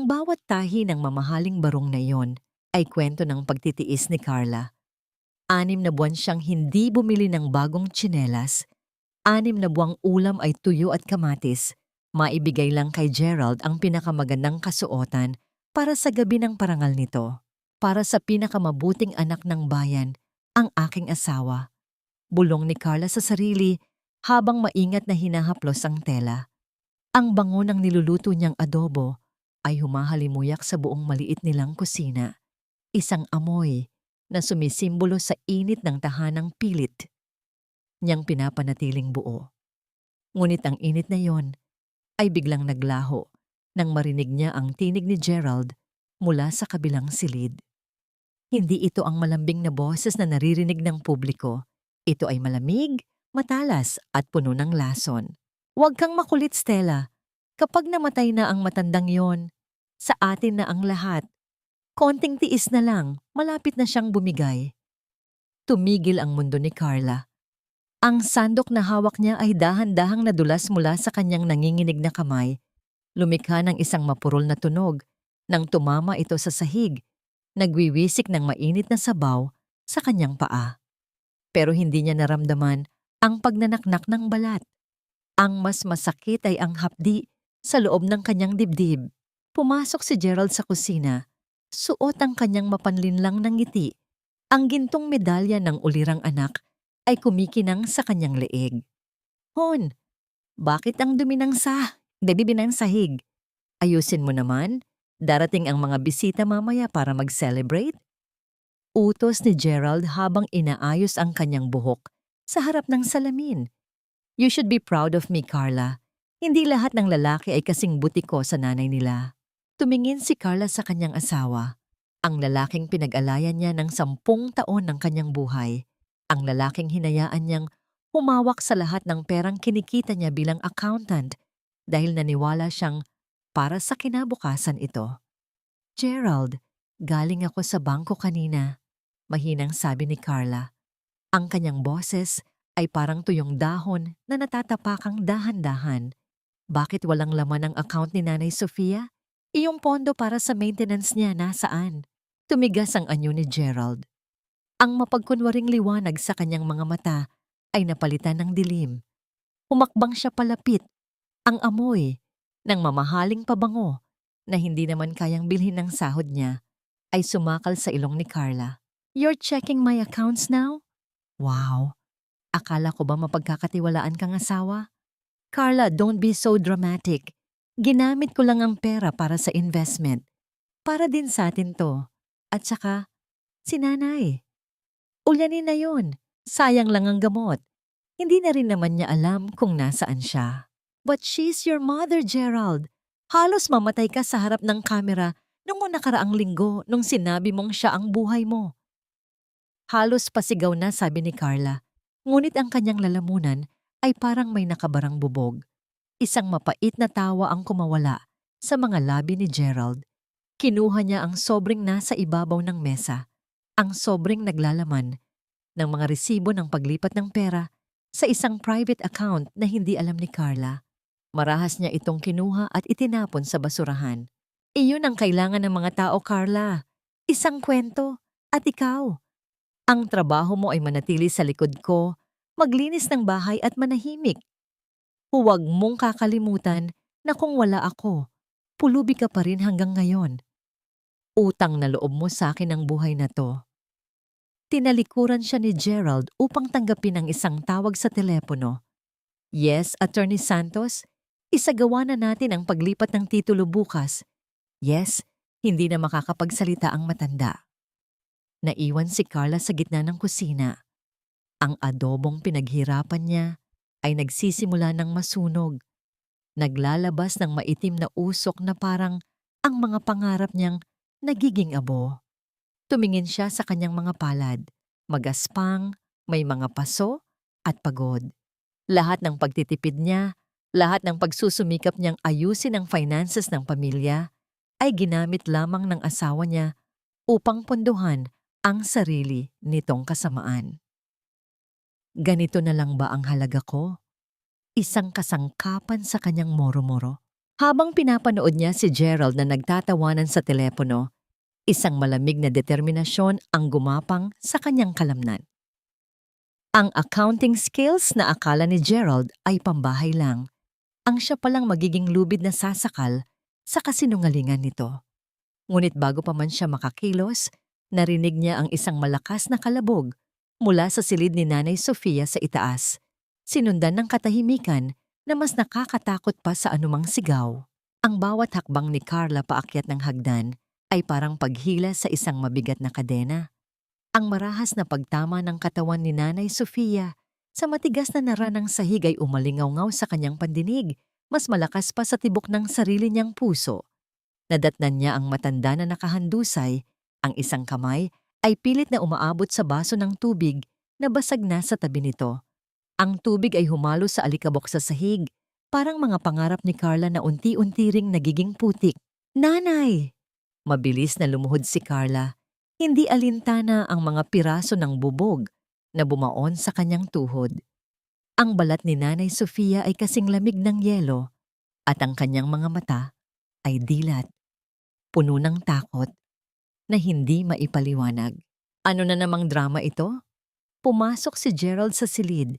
Ang bawat tahi ng mamahaling barong na iyon ay kwento ng pagtitiis ni Carla. 6 na buwan siyang hindi bumili ng bagong tsinelas. 6 na buwang ulam ay tuyo at kamatis. Maibigay lang kay Gerald ang pinakamagandang kasuotan para sa gabi ng parangal nito. Para sa pinakamabuting anak ng bayan, ang aking asawa. Bulong ni Carla sa sarili habang maingat na hinahaplos ang tela. Ang bango ng niluluto niyang adobo ay humahalimuyak sa buong maliit nilang kusina. Isang amoy na sumisimbolo sa init ng tahanang pilit niyang pinapanatiling buo. Ngunit ang init na yon ay biglang naglaho nang marinig niya ang tinig ni Gerald mula sa kabilang silid. Hindi ito ang malambing na boses na naririnig ng publiko. Ito ay malamig, matalas at puno ng lason. Huwag kang makulit, Stella. Kapag namatay na ang matandang yon, sa atin na ang lahat. Konting tiis na lang, malapit na siyang bumigay. Tumigil ang mundo ni Carla. Ang sandok na hawak niya ay dahan-dahang nadulas mula sa kanyang nanginginig na kamay. Lumikha ng isang mapurol na tunog nang tumama ito sa sahig. Nagwiwisik ng mainit na sabaw sa kanyang paa. Pero hindi niya naramdaman ang pagnanaknak ng balat. Ang mas masakit ay ang hapdi sa loob ng kanyang dibdib. Pumasok si Gerald sa kusina. Suot ang kanyang mapanlinlang ng ngiti. Ang gintong medalya ng ulirang anak ay kumikinang sa kanyang leeg. Hon, bakit ang dumi ng sahig? Ayusin mo naman. Darating ang mga bisita mamaya para mag-celebrate. Utos ni Gerald habang inaayos ang kanyang buhok sa harap ng salamin. You should be proud of me, Carla. Hindi lahat ng lalaki ay kasing butiko sa nanay nila. Tumingin si Carla sa kanyang asawa. Ang lalaking pinag-alayan niya ng 10 taon ng kanyang buhay. Ang lalaking hinayaan niyang humawak sa lahat ng perang kinikita niya bilang accountant dahil naniwala siyang para sa kinabukasan ito. Gerald, galing ako sa bangko kanina. Mahinang sabi ni Carla. Ang kanyang boses ay parang tuyong dahon na natatapakang dahan-dahan. Bakit walang laman ang account ni Nanay Sofia? Iyong pondo para sa maintenance niya nasaan? Tumigas ang anyo ni Gerald. Ang mapagkunwaring liwanag sa kanyang mga mata ay napalitan ng dilim. Humakbang siya palapit. Ang amoy ng mamahaling pabango na hindi naman kayang bilhin ng sahod niya ay sumakal sa ilong ni Carla. You're checking my accounts now? Wow! Akala ko ba mapagkakatiwalaan kang asawa? Carla, don't be so dramatic. Ginamit ko lang ang pera para sa investment. Para din sa atin to. At saka, si nanay. Ulyanin na yun. Sayang lang ang gamot. Hindi na rin naman niya alam kung nasaan siya. But she's your mother, Gerald. Halos mamatay ka sa harap ng kamera noong nakaraang linggo nung sinabi mong siya ang buhay mo. Halos pasigaw na, sabi ni Carla. Ngunit ang kanyang lalamunan ay parang may nakabarang bubog. Isang mapait na tawa ang kumawala sa mga labi ni Gerald. Kinuha niya ang sobreng nasa ibabaw ng mesa, ang sobreng naglalaman ng mga resibo ng paglipat ng pera sa isang private account na hindi alam ni Carla. Marahas niya itong kinuha at itinapon sa basurahan. Iyon ang kailangan ng mga tao, Carla. Isang kwento. At ikaw? Ang trabaho mo ay manatili sa likod ko, maglinis ng bahay at manahimik. Huwag mong kakalimutan na kung wala ako, pulubi ka pa rin hanggang ngayon. Utang na loob mo sa akin ang buhay na to. Tinalikuran siya ni Gerald upang tanggapin ang isang tawag sa telepono. Yes, Attorney Santos, isagawa na natin ang paglipat ng titulo bukas. Yes, hindi na makakapagsalita ang matanda. Naiwan si Carla sa gitna ng kusina. Ang adobong pinaghirapan niya ay nagsisimula ng masunog. Naglalabas ng maitim na usok na parang ang mga pangarap niyang nagiging abo. Tumingin siya sa kanyang mga palad. Magaspang, may mga paso at pagod. Lahat ng pagtitipid niya, lahat ng pagsusumikap niyang ayusin ang finances ng pamilya ay ginamit lamang ng asawa niya upang pondohan ang sarili nitong kasamaan. Ganito na lang ba ang halaga ko? Isang kasangkapan sa kanyang moro-moro. Habang pinapanood niya si Gerald na nagtatawanan sa telepono, isang malamig na determinasyon ang gumapang sa kanyang kalamnan. Ang accounting skills na akala ni Gerald ay pambahay lang, ang siya palang magiging lubid na sasakal sa kasinungalingan nito. Ngunit bago pa man siya makakilos, narinig niya ang isang malakas na kalabog mula sa silid ni Nanay Sofia sa itaas, sinundan ng katahimikan na mas nakakatakot pa sa anumang sigaw. Ang bawat hakbang ni Carla paakyat ng hagdan ay parang paghila sa isang mabigat na kadena. Ang marahas na pagtama ng katawan ni Nanay Sofia sa matigas na nara ng sahig ay umalingaw-ngaw sa kanyang pandinig, mas malakas pa sa tibok ng sarili niyang puso. Nadatnan niya ang matanda na nakahandusay, ang isang kamay ay pilit na umaabot sa baso ng tubig na basag na sa tabi nito. Ang tubig ay humalo sa alikabok sa sahig, parang mga pangarap ni Carla na unti-unti ring nagiging putik. "Nanay!" Mabilis na lumuhod si Carla. Hindi alintana ang mga piraso ng bubog na bumaon sa kanyang tuhod. Ang balat ni Nanay Sofia ay kasing lamig ng yelo at ang kanyang mga mata ay dilat, puno ng takot na hindi maipaliwanag. Ano na namang drama ito? Pumasok si Gerald sa silid.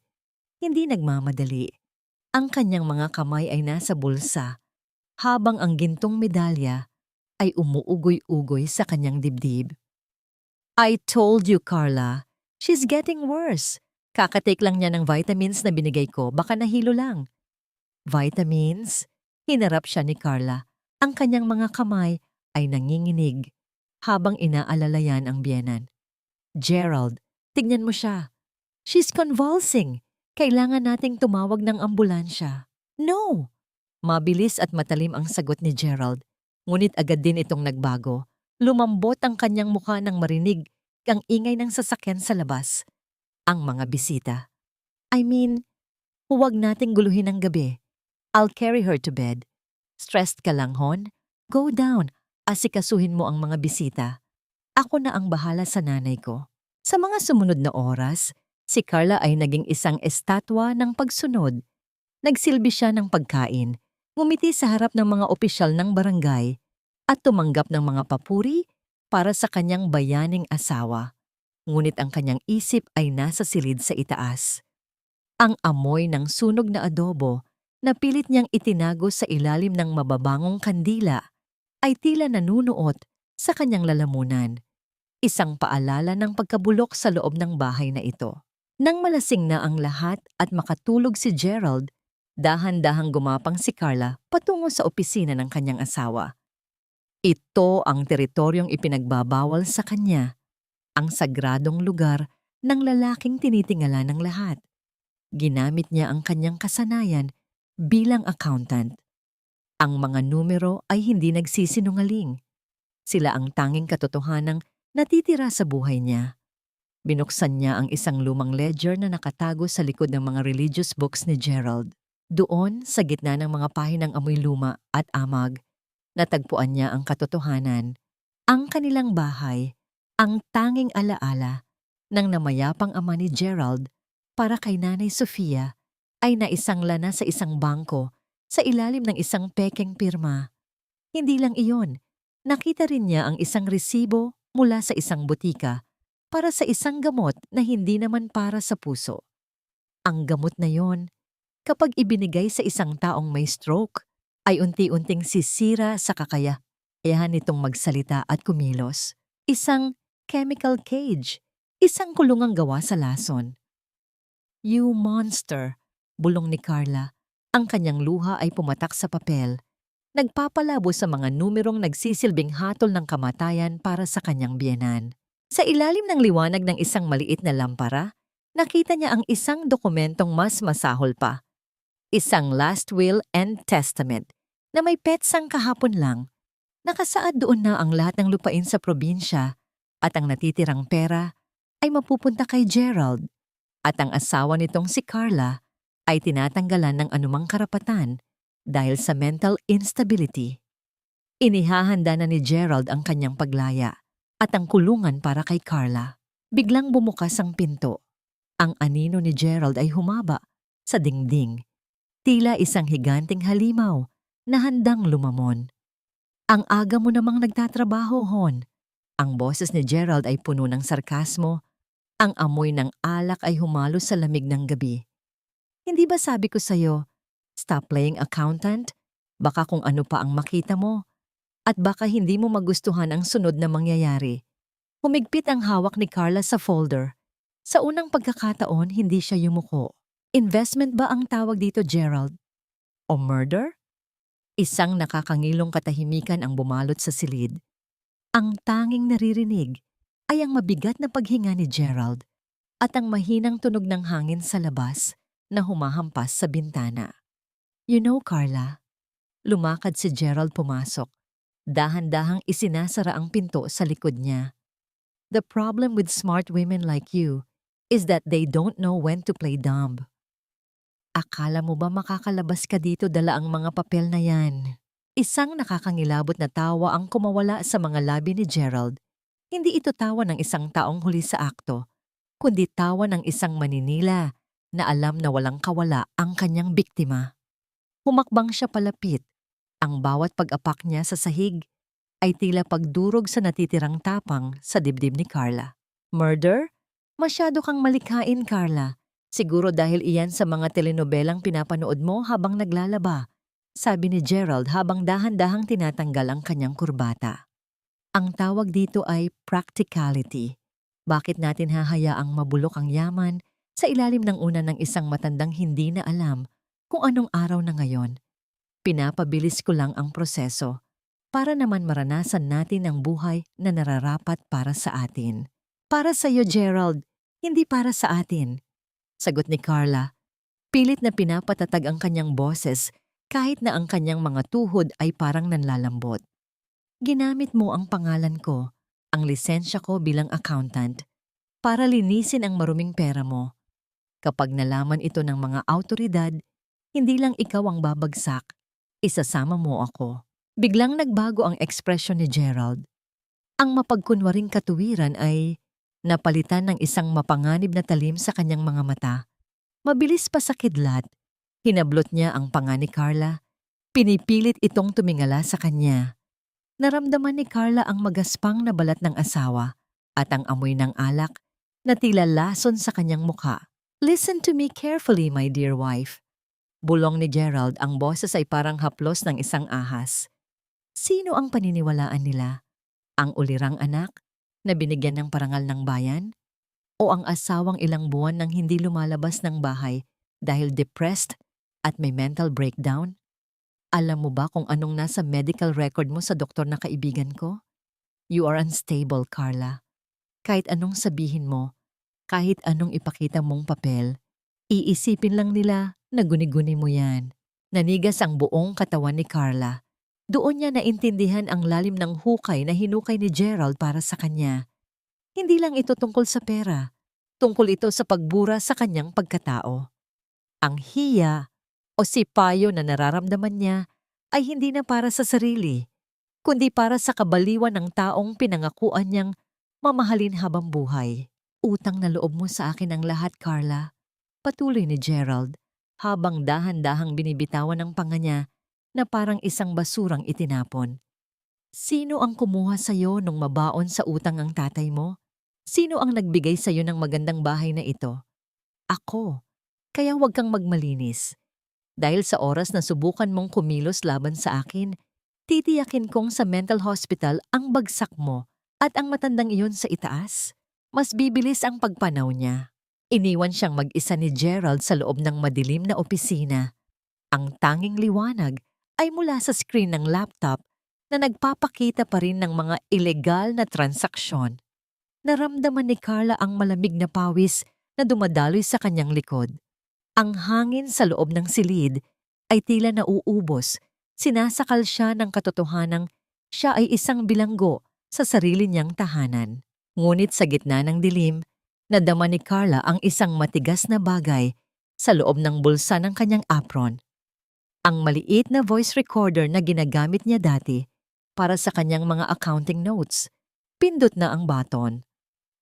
Hindi nagmamadali. Ang kanyang mga kamay ay nasa bulsa, habang ang gintong medalya ay umuugoy-ugoy sa kanyang dibdib. "I told you, Carla. She's getting worse. Kakatake lang niya ng vitamins na binigay ko, baka nahilo lang." Vitamins? Hinarap siya ni Carla. Ang kanyang mga kamay ay nanginginig habang inaalalayan ang biyenan. "Gerald, tignan mo siya. She's convulsing. Kailangan nating tumawag ng ambulansya." "No!" Mabilis at matalim ang sagot ni Gerald. Ngunit agad din itong nagbago. Lumambot ang kanyang mukha nang marinig ang ingay ng sasakyan sa labas. Ang mga bisita. Huwag nating guluhin ang gabi. I'll carry her to bed. Stressed ka lang, Hon? Go down. Asikasuhin mo ang mga bisita. Ako na ang bahala sa nanay ko. Sa mga sumunod na oras, si Carla ay naging isang estatwa ng pagsunod. Nagsilbi siya ng pagkain, ngumiti sa harap ng mga opisyal ng barangay, at tumanggap ng mga papuri para sa kanyang bayaning asawa. Ngunit ang kanyang isip ay nasa silid sa itaas. Ang amoy ng sunog na adobo na pilit niyang itinago sa ilalim ng mababangong kandila ay tila nanunuot sa kanyang lalamunan. Isang paalala ng pagkabulok sa loob ng bahay na ito. Nang malasing na ang lahat at makatulog si Gerald, dahan-dahang gumapang si Carla patungo sa opisina ng kanyang asawa. Ito ang teritoryong ipinagbabawal sa kanya, ang sagradong lugar ng lalaking tinitingala ng lahat. Ginamit niya ang kanyang kasanayan bilang accountant. Ang mga numero ay hindi nagsisinungaling. Sila ang tanging katotohanang natitira sa buhay niya. Binuksan niya ang isang lumang ledger na nakatago sa likod ng mga religious books ni Gerald. Doon, sa gitna ng mga pahinang amoy luma at amag, natagpuan niya ang katotohanan. Ang kanilang bahay, ang tanging alaala ng namayapang ama ni Gerald para kay Nanay Sofia, ay naisangla na sa isang bangko sa ilalim ng isang pekeng pirma. Hindi lang iyon, nakita rin niya ang isang resibo mula sa isang butika para sa isang gamot na hindi naman para sa puso. Ang gamot na yon, kapag ibinigay sa isang taong may stroke, ay unti-unting sisira sa kakayahan nitong magsalita at kumilos. Isang chemical cage, isang kulungang gawa sa lason. "You monster," bulong ni Carla. Ang kanyang luha ay pumatak sa papel, nagpapalabo sa mga numerong nagsisilbing hatol ng kamatayan para sa kanyang biyenan. Sa ilalim ng liwanag ng isang maliit na lampara, nakita niya ang isang dokumentong mas masahol pa. Isang last will and testament na may petsang kahapon lang. Nakasaad doon na ang lahat ng lupain sa probinsya at ang natitirang pera ay mapupunta kay Gerald, at ang asawa nitong si Carla ay tinatanggalan ng anumang karapatan dahil sa mental instability. Inihahanda na ni Gerald ang kanyang paglaya at ang kulungan para kay Carla. Biglang bumukas ang pinto. Ang anino ni Gerald ay humaba sa dingding. Tila isang higanting halimaw na handang lumamon. Ang aga mo namang nagtatrabaho, hon. Ang boses ni Gerald ay puno ng sarkasmo. Ang amoy ng alak ay humalo sa lamig ng gabi. Hindi ba sabi ko sa'yo, stop playing accountant? Baka kung ano pa ang makita mo. At baka hindi mo magustuhan ang sunod na mangyayari. Humigpit ang hawak ni Carla sa folder. Sa unang pagkakataon, hindi siya yumuko. Investment ba ang tawag dito, Gerald? O murder? Isang nakakangilong katahimikan ang bumalot sa silid. Ang tanging naririnig ay ang mabigat na paghinga ni Gerald at ang mahinang tunog ng hangin sa labas na humahampas sa bintana. You know, Carla, lumakad si Gerald pumasok. Dahan-dahang isinasara ang pinto sa likod niya. The problem with smart women like you is that they don't know when to play dumb. Akala mo ba makakalabas ka dito dala ang mga papel na yan? Isang nakakangilabot na tawa ang kumawala sa mga labi ni Gerald. Hindi ito tawa ng isang taong huli sa akto, kundi tawa ng isang maninila na alam na walang kawala ang kanyang biktima. Humakbang siya palapit. Ang bawat pag-apak niya sa sahig ay tila pagdurog sa natitirang tapang sa dibdib ni Carla. Murder? Masyado kang malikhain, Carla. Siguro dahil iyan sa mga telenobelang pinapanood mo habang naglalaba, sabi ni Gerald habang dahan-dahang tinatanggal ang kanyang kurbata. Ang tawag dito ay practicality. Bakit natin hahayaang mabulok ang yaman sa ilalim ng una ng isang matandang hindi na alam kung anong araw na ngayon? Pinapabilis ko lang ang proseso para naman maranasan natin ang buhay na nararapat para sa atin. Para sa iyo, Gerald, hindi para sa atin. Sagot ni Carla. Pilit na pinapatatag ang kanyang boses kahit na ang kanyang mga tuhod ay parang nanlalambot. Ginamit mo ang pangalan ko, ang lisensya ko bilang accountant, para linisin ang maruming pera mo. Kapag nalaman ito ng mga awtoridad, hindi lang ikaw ang babagsak, isasama mo ako. Biglang nagbago ang ekspresyon ni Gerald. Ang mapagkunwaring katuwiran ay napalitan ng isang mapanganib na talim sa kanyang mga mata. Mabilis pa sa kidlat, hinablot niya ang panga ni Carla. Pinipilit itong tumingala sa kanya. Naramdaman ni Carla ang magaspang na balat ng asawa at ang amoy ng alak na tila lason sa kanyang mukha. Listen to me carefully, my dear wife. Bulong ni Gerald, ang boses ay parang haplos ng isang ahas. Sino ang paniniwalaan nila? Ang ulirang anak na binigyan ng parangal ng bayan? O ang asawang ilang buwan nang hindi lumalabas ng bahay dahil depressed at may mental breakdown? Alam mo ba kung anong nasa medical record mo sa doktor na kaibigan ko? You are unstable, Carla. Kahit anong sabihin mo, kahit anong ipakita mong papel, iisipin lang nila na guni-guni mo yan. Nanigas ang buong katawan ni Carla. Doon niya naintindihan ang lalim ng hukay na hinukay ni Gerald para sa kanya. Hindi lang ito tungkol sa pera. Tungkol ito sa pagbura sa kanyang pagkatao. Ang hiya o sipayo na nararamdaman niya ay hindi na para sa sarili, kundi para sa kabaliwan ng taong pinangakuan niyang mamahalin habang buhay. Utang na loob mo sa akin ang lahat, Carla. Patuloy ni Gerald habang dahan-dahang binibitawan ang panga niya na parang isang basurang itinapon. Sino ang kumuha sa'yo nung mabaon sa utang ang tatay mo? Sino ang nagbigay sa'yo ng magandang bahay na ito? Ako. Kaya huwag kang magmalinis. Dahil sa oras na subukan mong kumilos laban sa akin, titiyakin kong sa mental hospital ang bagsak mo at ang matandang iyon sa itaas. Mas bibilis ang pagpanaw niya. Iniwan siyang mag-isa ni Gerald sa loob ng madilim na opisina. Ang tanging liwanag ay mula sa screen ng laptop na nagpapakita pa rin ng mga ilegal na transaksyon. Naramdaman ni Carla ang malamig na pawis na dumadaloy sa kanyang likod. Ang hangin sa loob ng silid ay tila nauubos. Sinasakal siya ng katotohanang siya ay isang bilanggo sa sarili niyang tahanan. Ngunit sa gitna ng dilim, nadama ni Carla ang isang matigas na bagay sa loob ng bulsa ng kanyang apron. Ang maliit na voice recorder na ginagamit niya dati para sa kanyang mga accounting notes. Pindot na ang button.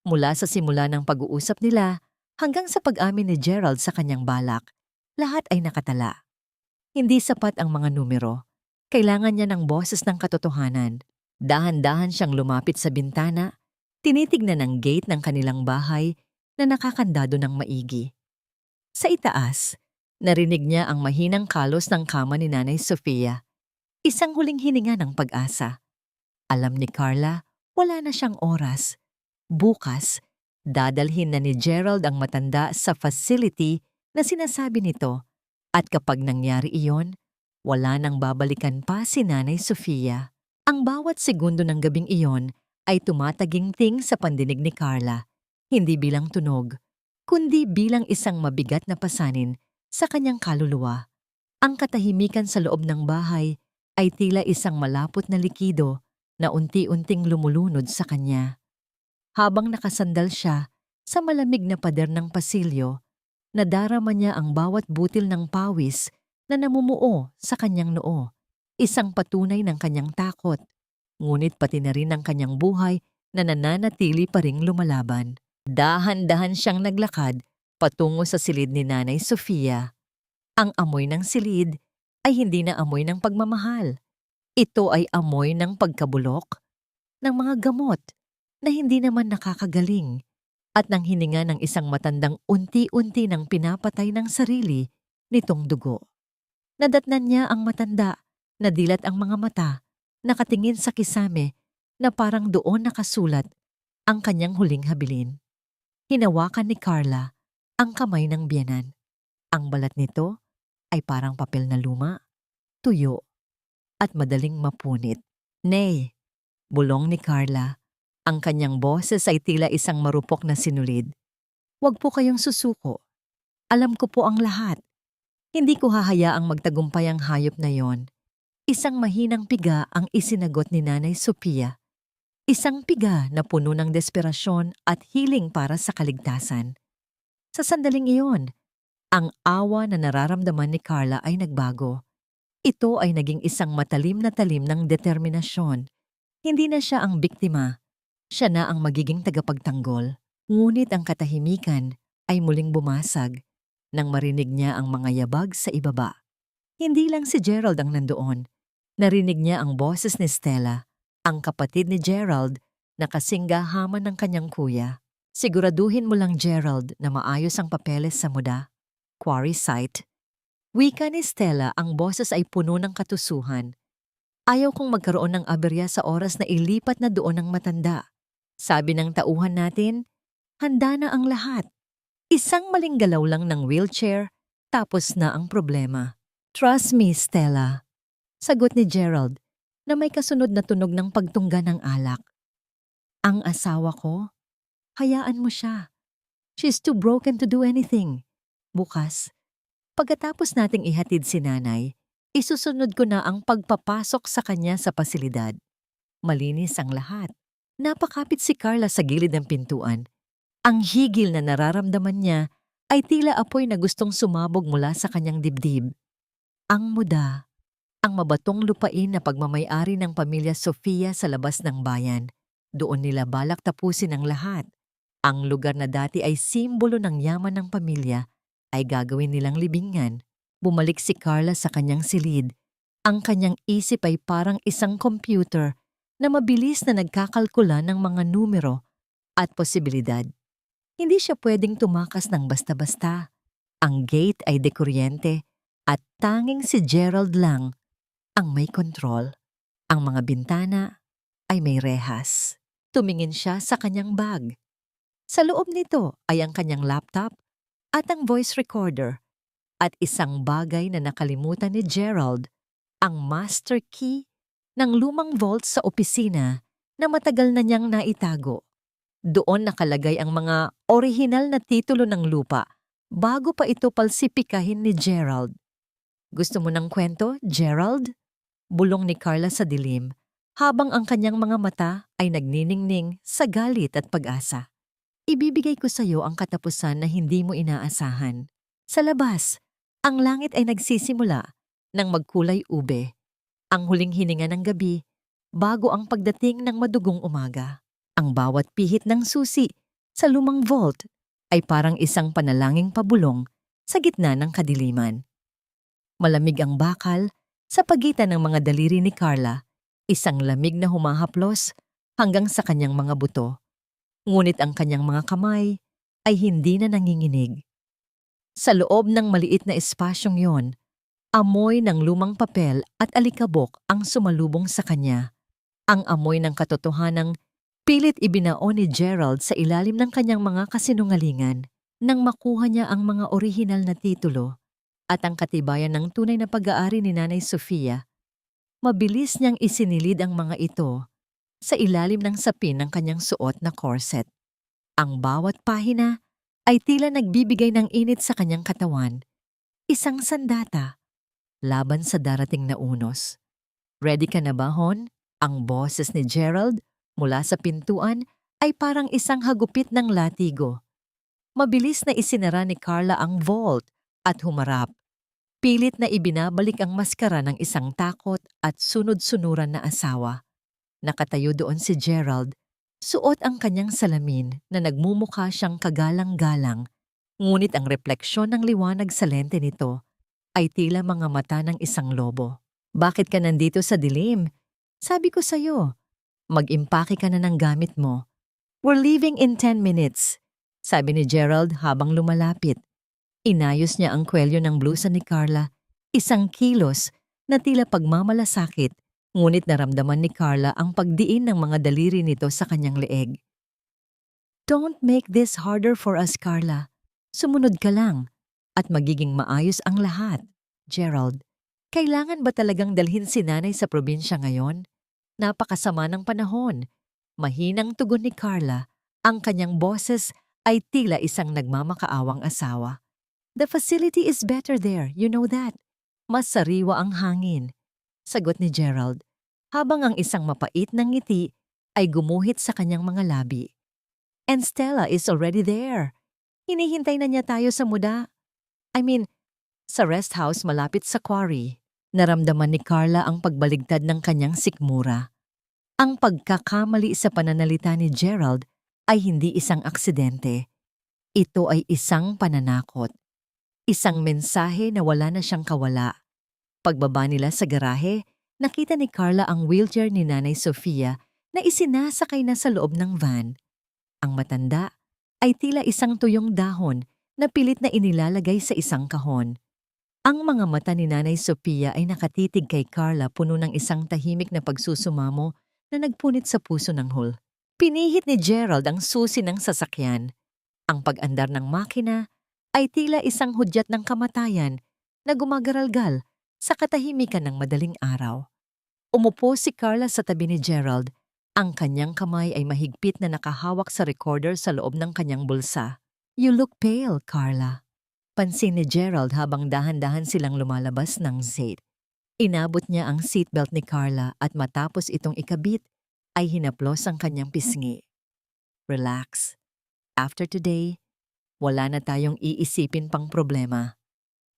Mula sa simula ng pag-uusap nila hanggang sa pag-amin ni Gerald sa kanyang balak, lahat ay nakatala. Hindi sapat ang mga numero. Kailangan niya ng boses ng katotohanan. Dahan-dahan siyang lumapit sa bintana, tinitignan ang gate ng kanilang bahay na nakakandado ng maigi. Sa itaas, narinig niya ang mahinang kalos ng kama ni Nanay Sofia. Isang huling hininga ng pag-asa. Alam ni Carla, wala na siyang oras. Bukas, dadalhin na ni Gerald ang matanda sa facility na sinasabi nito, at kapag nangyari iyon, wala nang babalikan pa si Nanay Sofia. Ang bawat segundo ng gabing iyon ay tumataginting sa pandinig ni Carla, hindi bilang tunog, kundi bilang isang mabigat na pasanin sa kanyang kaluluwa. Ang katahimikan sa loob ng bahay ay tila isang malapot na likido na unti-unting lumulunod sa kanya. Habang nakasandal siya sa malamig na pader ng pasilyo, nadarama niya ang bawat butil ng pawis na namumuo sa kanyang noo, isang patunay ng kanyang takot, ngunit pati na rin ang kanyang buhay na nananatili pa ring lumalaban. Dahan-dahan siyang naglakad patungo sa silid ni Nanay Sofia. Ang amoy ng silid ay hindi na amoy ng pagmamahal. Ito ay amoy ng pagkabulok, ng mga gamot na hindi naman nakakagaling, at ng hininga ng isang matandang unti-unti nang pinapatay ng sarili nitong dugo. Nadatnan niya ang matanda, nadilat ang mga mata, nakatingin sa kisame na parang doon nakasulat ang kanyang huling habilin. Hinawakan ni Carla ang kamay ng biyenan. Ang balat nito ay parang papel na luma, tuyo, at madaling mapunit. Nay, bulong ni Carla. Ang kanyang boses ay tila isang marupok na sinulid. Huwag po kayong susuko. Alam ko po ang lahat. Hindi ko hahayaang magtagumpay ang hayop na yon. Isang mahinang piga ang isinagot ni Nanay Sofia. Isang piga na puno ng desperasyon at hiling para sa kaligtasan. Sa sandaling iyon, ang awa na nararamdaman ni Carla ay nagbago. Ito ay naging isang matalim na talim ng determinasyon. Hindi na siya ang biktima. Siya na ang magiging tagapagtanggol. Ngunit ang katahimikan ay muling bumasag nang marinig niya ang mga yabag sa ibaba. Hindi lang si Gerald ang nandoon. Narinig niya ang boses ni Stella, ang kapatid ni Gerald na kasing gahaman ng kanyang kuya. Siguraduhin mo lang, Gerald, na maayos ang papeles sa muda. Quarry site. Wika ni Stella, ang boses ay puno ng katusuhan. Ayaw kong magkaroon ng aberya sa oras na ilipat na doon ang matanda. Sabi ng tauhan natin, handa na ang lahat. Isang maling galaw lang ng wheelchair, tapos na ang problema. Trust me, Stella. Sagot ni Gerald na may kasunod na tunog ng pagtungga ng alak. Ang asawa ko? Hayaan mo siya. She's too broken to do anything. Bukas, pagkatapos nating ihatid si nanay, isusunod ko na ang pagpapasok sa kanya sa pasilidad. Malinis ang lahat. Napakapit si Carla sa gilid ng pintuan. Ang higil na nararamdaman niya ay tila apoy na gustong sumabog mula sa kanyang dibdib. Ang muda, ang mabatong lupain na pagmamay-ari ng pamilya Sofia sa labas ng bayan. Doon nila balak tapusin ang lahat. Ang lugar na dati ay simbolo ng yaman ng pamilya ay gagawin nilang libingan. Bumalik si Carla sa kanyang silid. Ang kanyang isip ay parang isang computer na mabilis na nagkakalkula ng mga numero at posibilidad. Hindi siya pwedeng tumakas ng basta-basta. Ang gate ay dekuryente at tanging si Gerald lang ang may kontrol. Ang mga bintana ay may rehas. Tumingin siya sa kanyang bag. Sa loob nito ay ang kanyang laptop at ang voice recorder at isang bagay na nakalimutan ni Gerald, ang master key ng lumang vault sa opisina na matagal na niyang naitago. Doon nakalagay ang mga orihinal na titulo ng lupa bago pa ito palsipikahin ni Gerald. Gusto mo ng kwento, Gerald? Bulong ni Carla sa dilim, habang ang kanyang mga mata ay nagniningning sa galit at pag-asa. Ibibigay ko sa iyo ang katapusan na hindi mo inaasahan. Sa labas, ang langit ay nagsisimula ng magkulay ube. Ang huling hininga ng gabi, bago ang pagdating ng madugong umaga. Ang bawat pihit ng susi sa lumang vault ay parang isang panalangin pabulong sa gitna ng kadiliman. Malamig ang bakal Sa pagitan ng mga daliri ni Carla, isang lamig na humahaplos hanggang sa kanyang mga buto. Ngunit ang kanyang mga kamay ay hindi na nanginginig. Sa loob ng maliit na espasyong yon, amoy ng lumang papel at alikabok ang sumalubong sa kanya. Ang amoy ng katotohanang pilit ibinaon ni Gerald sa ilalim ng kanyang mga kasinungalingan nang makuha niya ang mga orihinal na titulo at ang katibayan ng tunay na pag-aari ni Nanay Sofia. Mabilis niyang isinilid ang mga ito sa ilalim ng sapin ng kanyang suot na corset. Ang bawat pahina ay tila nagbibigay ng init sa kanyang katawan. Isang sandata laban sa darating na unos. Ready ka na ba, Hon? Ang boses ni Gerald mula sa pintuan ay parang isang hagupit ng latigo. Mabilis na isinara ni Carla ang vault at humarap. Pilit na ibinabalik ang maskara ng isang takot at sunod-sunuran na asawa. Nakatayo doon si Gerald, suot ang kanyang salamin na nagmumukha siyang kagalang-galang, ngunit ang refleksyon ng liwanag sa lente nito ay tila mga mata ng isang lobo. Bakit ka nandito sa dilim? Sabi ko sa'yo, mag-impake ka na ng gamit mo. We're leaving in 10 minutes, sabi ni Gerald habang lumalapit. Inayos niya ang kwelyo ng blusa ni Carla, isang kilos na tila pagmamalasakit, ngunit naramdaman ni Carla ang pagdiin ng mga daliri nito sa kanyang leeg. Don't make this harder for us, Carla. Sumunod ka lang at magiging maayos ang lahat. Gerald, kailangan ba talagang dalhin si Nanay sa probinsya ngayon? Napakasama ng panahon. Mahinang tugon ni Carla, ang kanyang boses ay tila isang nagmamakaawang asawa. The facility is better there, you know that. Mas sariwa ang hangin, sagot ni Gerald, habang ang isang mapait na ngiti ay gumuhit sa kanyang mga labi. And Stella is already there. Hinihintay na niya tayo sa muda. Sa rest house malapit sa quarry. Naramdaman ni Carla ang pagbaligtad ng kanyang sikmura. Ang pagkakamali sa pananalita ni Gerald ay hindi isang aksidente. Ito ay isang pananakot. Isang mensahe na wala na siyang kawala. Pagbaba nila sa garahe, nakita ni Carla ang wheelchair ni Nanay Sofia na isinasakay na sa loob ng van. Ang matanda ay tila isang tuyong dahon na pilit na inilalagay sa isang kahon. Ang mga mata ni Nanay Sofia ay nakatitig kay Carla puno ng isang tahimik na pagsusumamo na nagpunit sa puso ng Hul. Pinihit ni Gerald ang susi ng sasakyan. Ang pag-andar ng makina ay tila isang hudyat ng kamatayan na gumagaralgal sa katahimikan ng madaling araw. Umupo si Carla sa tabi ni Gerald. Ang kanyang kamay ay mahigpit na nakahawak sa recorder sa loob ng kanyang bulsa. You look pale, Carla. Pansin ni Gerald habang dahan-dahan silang lumalabas ng Zate. Inabot niya ang seatbelt ni Carla at matapos itong ikabit, ay hinaplos ang kanyang pisngi. Relax. After today, wala na tayong iisipin pang problema.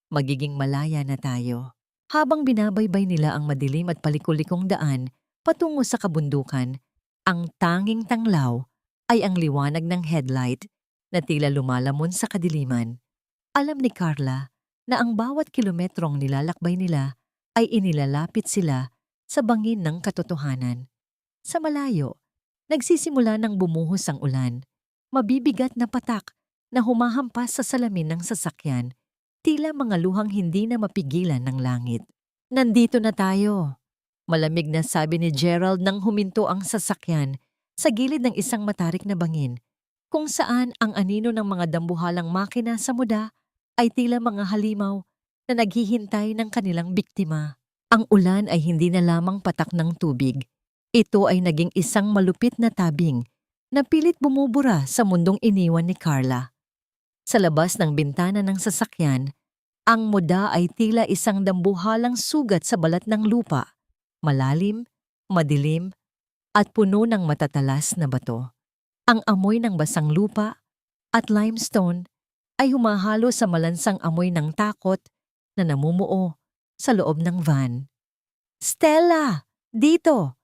Magiging malaya na tayo. Habang binabaybay nila ang madilim at palikulikong daan patungo sa kabundukan, ang tanging tanglaw ay ang liwanag ng headlight na tila lumalamon sa kadiliman. Alam ni Carla na ang bawat kilometrong nilalakbay nila ay inilalapit sila sa bangin ng katotohanan. Sa malayo, nagsisimula ng bumuhos ang ulan. Mabibigat na patak na humahampas sa salamin ng sasakyan, tila mga luhang hindi na mapigilan ng langit. Nandito na tayo, malamig na sabi ni Gerald nang huminto ang sasakyan sa gilid ng isang matarik na bangin, kung saan ang anino ng mga dambuhalang makina sa muda ay tila mga halimaw na naghihintay ng kanilang biktima. Ang ulan ay hindi na lamang patak ng tubig. Ito ay naging isang malupit na tabing na pilit bumubura sa mundong iniwan ni Carla. Sa labas ng bintana ng sasakyan, ang muda ay tila isang dambuhalang sugat sa balat ng lupa, malalim, madilim, at puno ng matatalas na bato. Ang amoy ng basang lupa at limestone ay humahalo sa malansang amoy ng takot na namumuo sa loob ng van. Stella! Dito!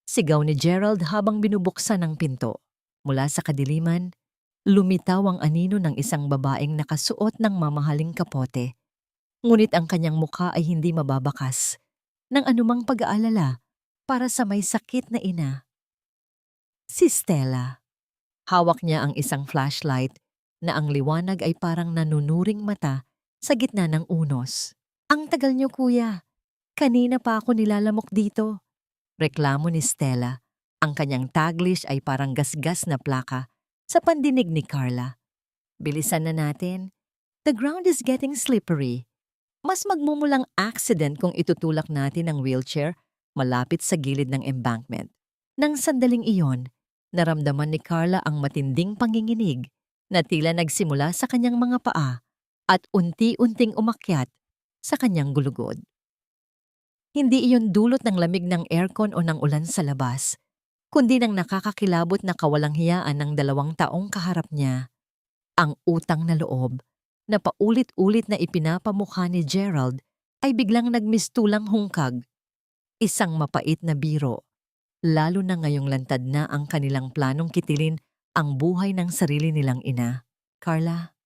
Sigaw ni Gerald habang binubuksan ang pinto. Mula sa kadiliman, lumitaw ang anino ng isang babaeng nakasuot ng mamahaling kapote. Ngunit ang kanyang mukha ay hindi mababakas. ng anumang pag-aalala para sa may sakit na ina. Si Stella. Hawak niya ang isang flashlight na ang liwanag ay parang nanunuring mata sa gitna ng unos. Ang tagal niyo, kuya. Kanina pa ako nilalamok dito. Reklamo ni Stella. Ang kanyang taglish ay parang gasgas na plaka sa pandinig ni Carla. Bilisan na natin. The ground is getting slippery. Mas magmumulang accident kung itutulak natin ang wheelchair malapit sa gilid ng embankment. Nang sandaling iyon, naramdaman ni Carla ang matinding panginginig na tila nagsimula sa kanyang mga paa at unti-unting umakyat sa kanyang gulugod. Hindi iyon dulot ng lamig ng aircon o ng ulan sa labas, kundi ng nakakakilabot na kawalang hiyaan ng 2 taong kaharap niya. Ang utang na loob na paulit-ulit na ipinapamukha ni Gerald ay biglang nagmistulang hungkag. Isang mapait na biro, lalo na ngayong lantad na ang kanilang planong kitilin ang buhay ng sarili nilang ina. Carla,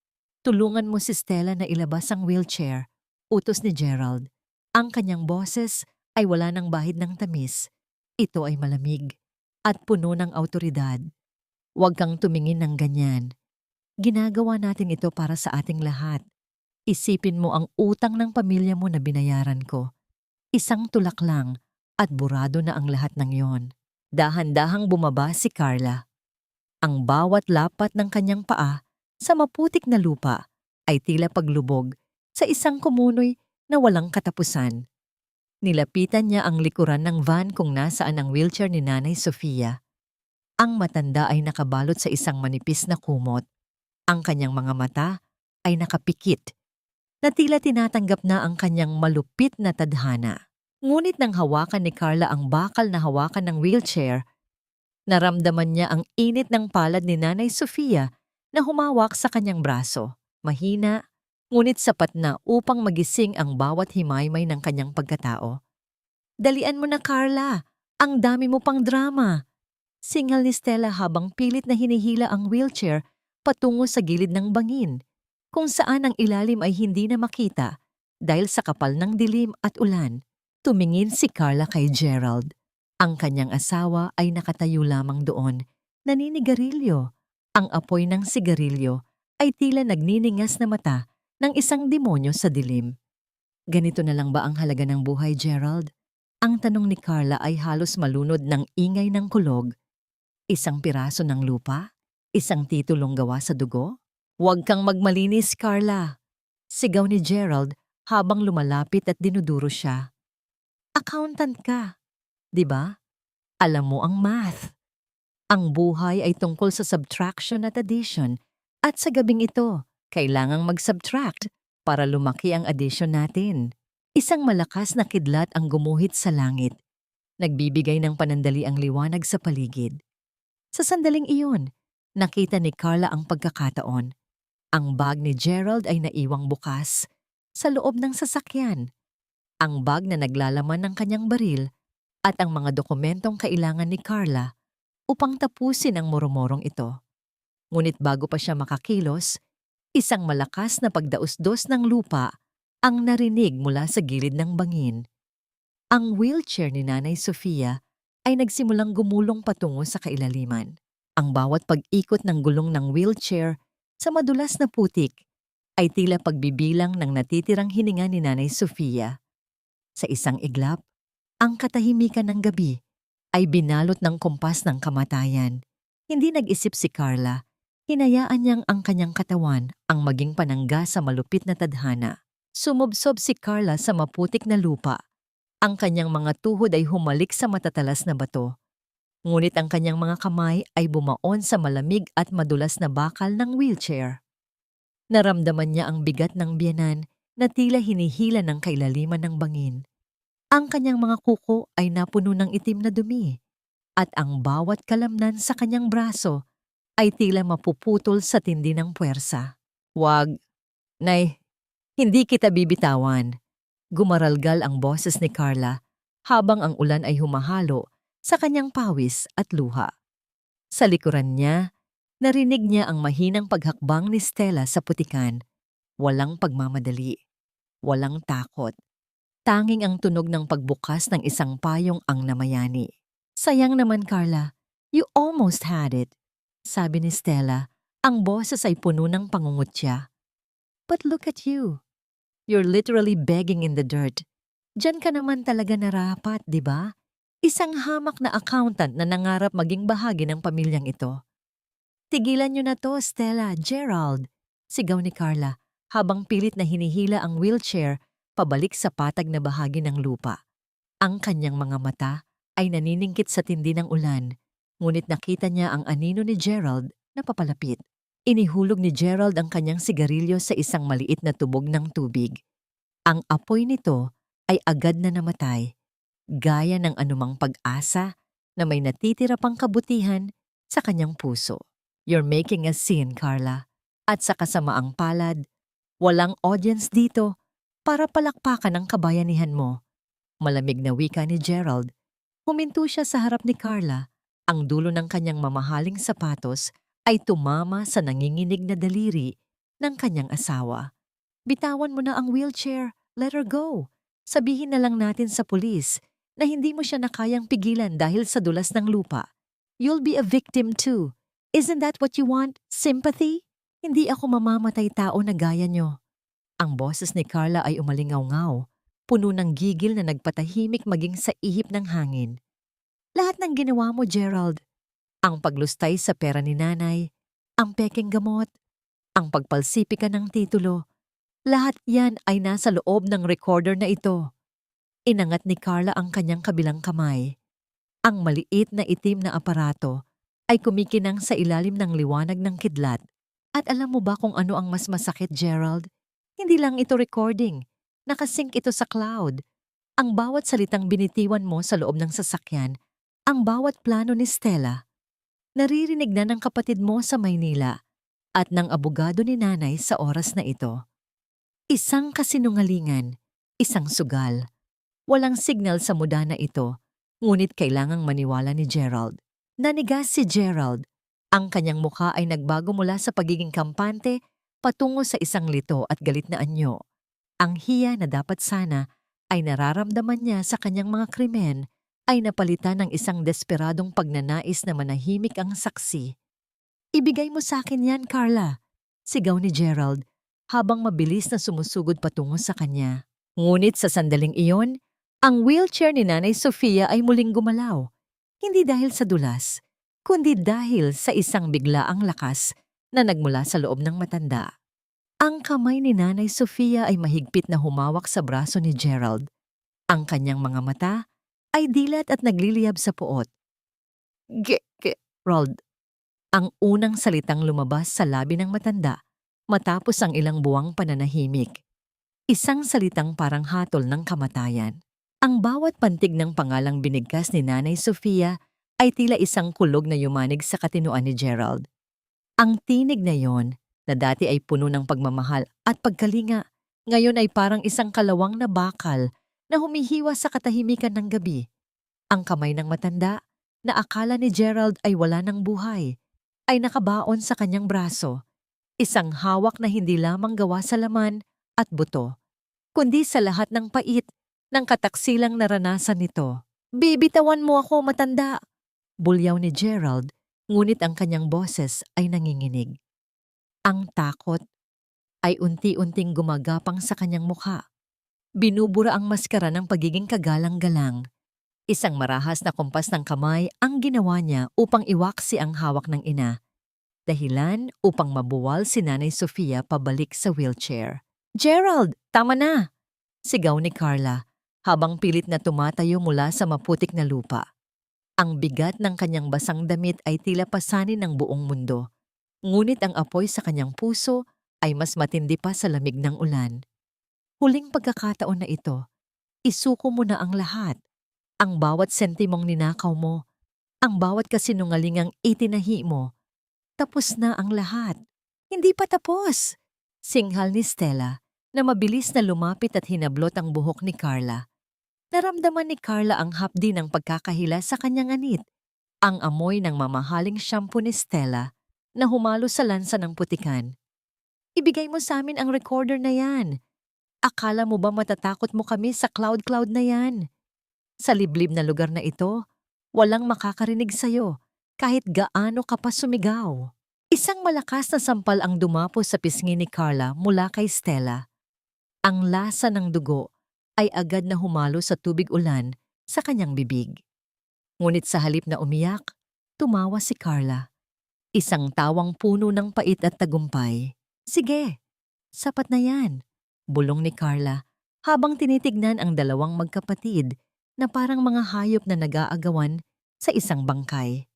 tulungan mo si Stella na ilabas ang wheelchair, utos ni Gerald. Ang kanyang boses ay wala ng bahid ng tamis. Ito ay malamig at puno ng awtoridad. Huwag kang tumingin ng ganyan. Ginagawa natin ito para sa ating lahat. Isipin mo ang utang ng pamilya mo na binayaran ko. Isang tulak lang at burado na ang lahat ng yon. Dahan-dahang bumaba si Carla. Ang bawat lapat ng kanyang paa sa maputik na lupa ay tila paglubog sa isang kumunoy na walang katapusan. Nilapitan niya ang likuran ng van kung nasaan ang wheelchair ni Nanay Sofia. Ang matanda ay nakabalot sa isang manipis na kumot. Ang kanyang mga mata ay nakapikit, na tila tinatanggap na ang kanyang malupit na tadhana. Ngunit nang hawakan ni Carla ang bakal na hawakan ng wheelchair, naramdaman niya ang init ng palad ni Nanay Sofia na humawak sa kanyang braso. Mahina, ngunit sapat na upang magising ang bawat himaymay ng kanyang pagkatao. Dalian mo na, Carla. Ang dami mo pang drama. Singal ni Stella habang pilit na hinihila ang wheelchair patungo sa gilid ng bangin, kung saan ang ilalim ay hindi na makita dahil sa kapal ng dilim at ulan. Tumingin si Carla kay Gerald. Ang kanyang asawa ay nakatayo lamang doon, naninigarilyo. Ang apoy ng sigarilyo ay tila nagniningas na mata ng isang demonyo sa dilim. Ganito na lang ba ang halaga ng buhay, Gerald? Ang tanong ni Carla ay halos malunod ng ingay ng kulog. Isang piraso ng lupa? Isang titulong gawa sa dugo? Huwag kang magmalinis, Carla. Sigaw ni Gerald habang lumalapit at dinuduro siya. Accountant ka, di ba? Alam mo ang math. Ang buhay ay tungkol sa subtraction at addition at sa gabing ito, kailangang mag-subtract para lumaki ang addition natin. Isang malakas na kidlat ang gumuhit sa langit. Nagbibigay ng panandali ang liwanag sa paligid. Sa sandaling iyon, nakita ni Carla ang pagkakataon. Ang bag ni Gerald ay naiwang bukas sa loob ng sasakyan. Ang bag na naglalaman ng kanyang baril at ang mga dokumentong kailangan ni Carla upang tapusin ang murumurong ito. Ngunit bago pa siya makakilos, isang malakas na pagdausdos ng lupa ang narinig mula sa gilid ng bangin. Ang wheelchair ni Nanay Sofia ay nagsimulang gumulong patungo sa kailaliman. Ang bawat pag-ikot ng gulong ng wheelchair sa madulas na putik ay tila pagbibilang ng natitirang hininga ni Nanay Sofia. Sa isang iglap, ang katahimikan ng gabi ay binalot ng kumpas ng kamatayan. Hindi nag-isip si Carla, hinayaan niyang ang kanyang katawan ang maging panangga sa malupit na tadhana. Sumubsob si Carla sa maputik na lupa. Ang kanyang mga tuhod ay humalik sa matatalas na bato. Ngunit ang kanyang mga kamay ay bumaon sa malamig at madulas na bakal ng wheelchair. Naramdaman niya ang bigat ng biyanan na tila hinihila ng kailaliman ng bangin. Ang kanyang mga kuko ay napuno ng itim na dumi at ang bawat kalamnan sa kanyang braso ay tila mapuputol sa tindi ng puwersa. Wag, Nay, hindi kita bibitawan. Gumaralgal ang boses ni Carla habang ang ulan ay humahalo sa kanyang pawis at luha. Sa likuran niya, narinig niya ang mahinang paghakbang ni Stella sa putikan. Walang pagmamadali, walang takot. Tanging ang tunog ng pagbukas ng isang payong ang namayani. Sayang naman, Carla. You almost had it. Sabi ni Stella, ang boses ay puno ng pangungutya. But look at you. You're literally begging in the dirt. Diyan ka naman talaga narapat, di ba? Isang hamak na accountant na nangarap maging bahagi ng pamilyang ito. Tigilan niyo na to, Stella, Gerald. Sigaw ni Carla habang pilit na hinihila ang wheelchair pabalik sa patag na bahagi ng lupa. Ang kanyang mga mata ay naniningkit sa tindi ng ulan, ngunit nakita niya ang anino ni Gerald na papalapit. Inihulog ni Gerald ang kanyang sigarilyo sa isang maliit na tubog ng tubig. Ang apoy nito ay agad na namatay, gaya ng anumang pag-asa na may natitira pang kabutihan sa kanyang puso. You're making a scene, Carla. At sa kasamaang palad, walang audience dito para palakpakan ang kabayanihan mo. Malamig na wika ni Gerald. Huminto siya sa harap ni Carla. Ang dulo ng kanyang mamahaling sapatos ay tumama sa nanginginig na daliri ng kanyang asawa. Bitawan mo na ang wheelchair. Let her go. Sabihin na lang natin sa pulis na hindi mo siya nakayang pigilan dahil sa dulas ng lupa. You'll be a victim too. Isn't that what you want? Sympathy? Hindi ako mamamatay tao na gaya nyo. Ang boses ni Carla ay umalingaw-ngaw, puno ng gigil na nagpatahimik maging sa ihip ng hangin. Lahat ng ginawa mo, Gerald. Ang paglustay sa pera ni nanay, ang pekeng gamot, ang pagpalsipika ng titulo, lahat yan ay nasa loob ng recorder na ito. Inangat ni Carla ang kanyang kabilang kamay. Ang maliit na itim na aparato ay kumikinang sa ilalim ng liwanag ng kidlat. At alam mo ba kung ano ang mas masakit, Gerald? Hindi lang ito recording. Nakasync ito sa cloud. Ang bawat salitang binitiwan mo sa loob ng sasakyan, ang bawat plano ni Stella, naririnig na ng kapatid mo sa Maynila at ng abogado ni nanay sa oras na ito. Isang kasinungalingan, isang sugal. Walang signal sa muda na ito, ngunit kailangang maniwala ni Gerald. Nanigas si Gerald. Ang kanyang mukha ay nagbago mula sa pagiging kampante patungo sa isang lito at galit na anyo. Ang hiya na dapat sana ay nararamdaman niya sa kanyang mga krimen ay napalitan ng isang desperadong pagnanais na manahimik ang saksi. Ibigay mo sa akin yan, Carla, sigaw ni Gerald habang mabilis na sumusugod patungo sa kanya. Ngunit sa sandaling iyon, ang wheelchair ni Nanay Sofia ay muling gumalaw. Hindi dahil sa dulas, kundi dahil sa isang biglaang lakas na nagmula sa loob ng matanda. Ang kamay ni Nanay Sofia ay mahigpit na humawak sa braso ni Gerald. Ang kanyang mga mata ay dilat at nagliliyab sa puot. Gerald. Ang unang salitang lumabas sa labi ng matanda matapos ang ilang buwang pananahimik. Isang salitang parang hatol ng kamatayan. Ang bawat pantig ng pangalang binigkas ni Nanay Sofia ay tila isang kulog na yumanig sa katinuan ni Gerald. Ang tinig na yon, na dati ay puno ng pagmamahal at pagkalinga, ngayon ay parang isang kalawang na bakal na humihiwa sa katahimikan ng gabi. Ang kamay ng matanda, na akala ni Gerald ay wala ng buhay, ay nakabaon sa kanyang braso. Isang hawak na hindi lamang gawa sa laman at buto, kundi sa lahat ng pait ng kataksilang naranasan nito. Bibitawan mo ako, matanda! Bulyaw ni Gerald, ngunit ang kanyang boses ay nanginginig. Ang takot ay unti-unting gumagapang sa kanyang mukha. Binubura ang maskara ng pagiging kagalang-galang. Isang marahas na kumpas ng kamay ang ginawa niya upang iwaksi ang hawak ng ina. Dahilan upang mabuwal si Nanay Sofia pabalik sa wheelchair. Gerald, tama na! Sigaw ni Carla habang pilit na tumatayo mula sa maputik na lupa. Ang bigat ng kanyang basang damit ay tila pasanin ng buong mundo. Ngunit ang apoy sa kanyang puso ay mas matindi pa sa lamig ng ulan. Huling pagkakataon na ito, isuko mo na ang lahat. Ang bawat sentimong ninakaw mo, ang bawat kasinungalingang itinahi mo. Tapos na ang lahat. Hindi pa tapos! Singhal ni Stella na mabilis na lumapit at hinablot ang buhok ni Carla. Naramdaman ni Carla ang hapdi ng pagkakahila sa kanyang anit, ang amoy ng mamahaling shampoo ni Stella na humalo sa lansa ng putikan. Ibigay mo sa amin ang recorder na yan. Akala mo ba matatakot mo kami sa cloud-cloud na yan? Sa liblib na lugar na ito, walang makakarinig sa'yo kahit gaano ka pa sumigaw. Isang malakas na sampal ang dumapo sa pisngi ni Carla mula kay Stella. Ang lasa ng dugo ay agad na humalo sa tubig ulan sa kanyang bibig. Ngunit sa halip na umiyak, tumawa si Carla. Isang tawang puno ng pait at tagumpay. Sige, sapat na yan, bulong ni Carla habang tinitignan ang dalawang magkapatid na parang mga hayop na nag-aagawan sa isang bangkay.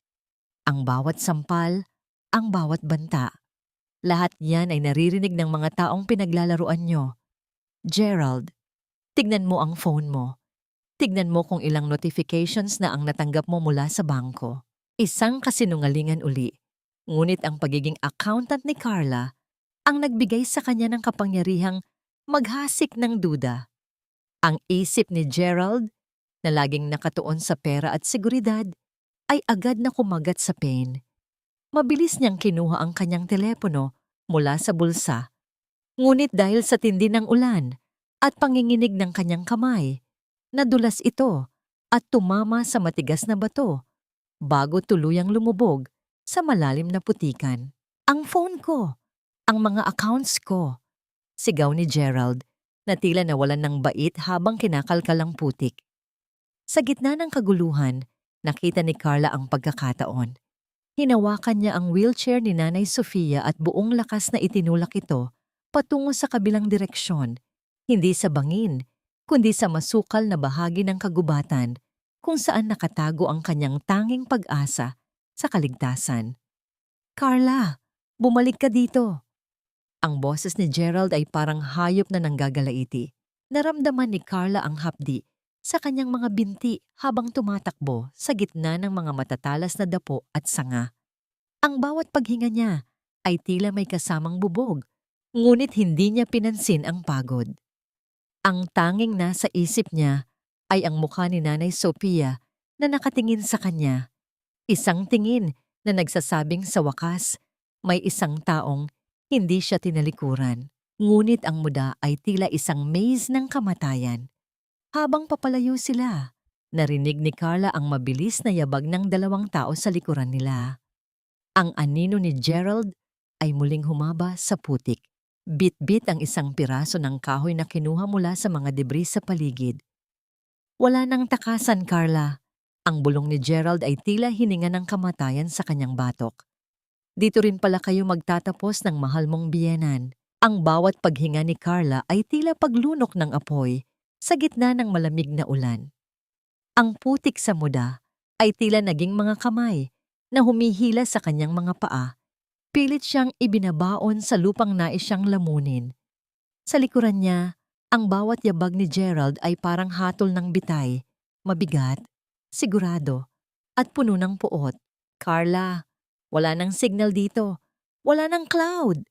Ang bawat sampal, ang bawat banta. Lahat yan ay naririnig ng mga taong pinaglalaruan nyo. Gerald, tignan mo ang phone mo. Tignan mo kung ilang notifications na ang natanggap mo mula sa bangko. Isang kasinungalingan uli. Ngunit ang pagiging accountant ni Carla ang nagbigay sa kanya ng kapangyarihang maghasik ng duda. Ang isip ni Gerald, na laging nakatuon sa pera at seguridad, ay agad na kumagat sa pain. Mabilis niyang kinuha ang kanyang telepono mula sa bulsa. Ngunit dahil sa tindi ng ulan at panginginig ng kanyang kamay, nadulas ito at tumama sa matigas na bato bago tuluyang lumubog sa malalim na putikan. Ang phone ko! Ang mga accounts ko! Sigaw ni Gerald na tila nawalan ng bait habang kinakalkal ang putik. Sa gitna ng kaguluhan, nakita ni Carla ang pagkakataon. Hinawakan niya ang wheelchair ni Nanay Sofia at buong lakas na itinulak ito patungo sa kabilang direksyon, hindi sa bangin, kundi sa masukal na bahagi ng kagubatan kung saan nakatago ang kanyang tanging pag-asa sa kaligtasan. Carla, bumalik ka dito! Ang boses ni Gerald ay parang hayop na nanggagalaiti. Naramdaman ni Carla ang hapdi sa kanyang mga binti habang tumatakbo sa gitna ng mga matatalas na dapo at sanga. Ang bawat paghinga niya ay tila may kasamang bubog, ngunit hindi niya pinansin ang pagod. Ang tanging nasa isip niya ay ang mukha ni Nanay Sophia na nakatingin sa kanya. Isang tingin na nagsasabing sa wakas, may isang taong hindi siya tinalikuran. Ngunit ang muda ay tila isang maze ng kamatayan. Habang papalayo sila, narinig ni Carla ang mabilis na yabag ng dalawang tao sa likuran nila. Ang anino ni Gerald ay muling humaba sa putik. Bit-bit ang isang piraso ng kahoy na kinuha mula sa mga debris sa paligid. Wala nang takasan, Carla. Ang bulong ni Gerald ay tila hininga ng kamatayan sa kanyang batok. Dito rin pala kayo magtatapos ng mahal mong biyenan. Ang bawat paghinga ni Carla ay tila paglunok ng apoy sa gitna ng malamig na ulan. Ang putik sa muda ay tila naging mga kamay na humihila sa kanyang mga paa. Pilit siyang ibinabaon sa lupang nais siyang lamunin. Sa likuran niya, ang bawat yabag ni Gerald ay parang hatol ng bitay, mabigat, sigurado, at puno ng puot. Carla, wala nang signal dito. Wala nang cloud.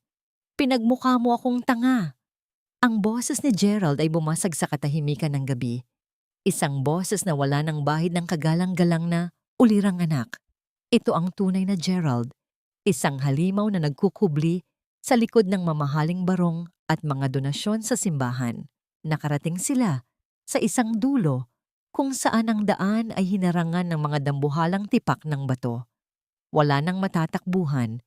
Pinagmukha mo akong tanga. Ang boses ni Gerald ay bumasag sa katahimikan ng gabi. Isang boses na wala ng bahid ng kagalang-galang na ulirang anak. Ito ang tunay na Gerald. Isang halimaw na nagkukubli sa likod ng mamahaling barong at mga donasyon sa simbahan. Nakarating sila sa isang dulo kung saan ang daan ay hinarangan ng mga dambuhalang tipak ng bato. Wala nang matatakbuhan.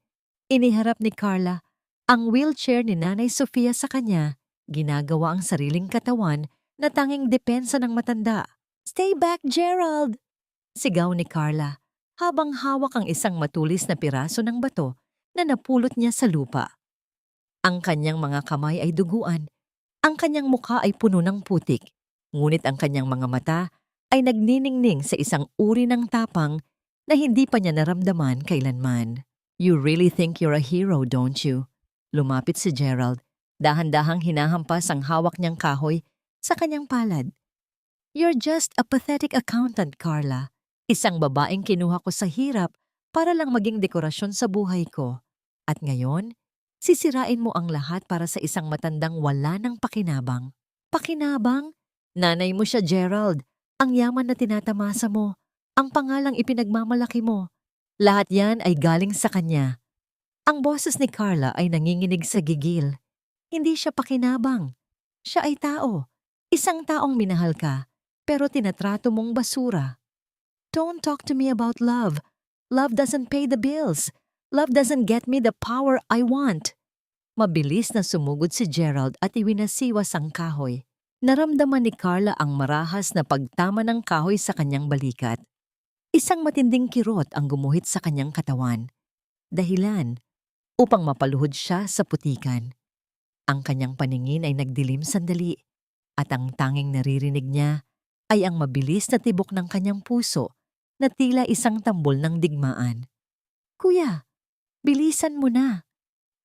Iniharap ni Carla ang wheelchair ni Nanay Sofia sa kanya. Ginagawa ang sariling katawan na tanging depensa ng matanda. "Stay back, Gerald!" Sigaw ni Carla habang hawak ang isang matulis na piraso ng bato na napulot niya sa lupa. Ang kanyang mga kamay ay duguan. Ang kanyang mukha ay puno ng putik. Ngunit ang kanyang mga mata ay nagniningning sa isang uri ng tapang na hindi pa niya naramdaman kailanman. "You really think you're a hero, don't you?" Lumapit si Gerald. Dahan-dahang hinahampas ang hawak niyang kahoy sa kanyang palad. "You're just a pathetic accountant, Carla. Isang babaeng kinuha ko sa hirap para lang maging dekorasyon sa buhay ko. At ngayon, sisirain mo ang lahat para sa isang matandang wala ng pakinabang." "Pakinabang? Nanay mo siya, Gerald. Ang yaman na tinatamasa mo. Ang pangalang ipinagmamalaki mo. Lahat yan ay galing sa kanya." Ang boses ni Carla ay nanginginig sa gigil. Hindi siya pakinabang. Siya ay tao. Isang taong minahal ka, pero tinatrato mong basura. Don't talk to me about love. Love doesn't pay the bills. Love doesn't get me the power I want. Mabilis na sumugod si Gerald at iwinasiwas ang kahoy. Naramdaman ni Carla ang marahas na pagtama ng kahoy sa kanyang balikat. Isang matinding kirot ang gumuhit sa kanyang katawan. Dahilan, upang mapaluhod siya sa putikan. Ang kanyang paningin ay nagdilim sandali at ang tanging naririnig niya ay ang mabilis na tibok ng kanyang puso na tila isang tambol ng digmaan. Kuya, bilisan mo na.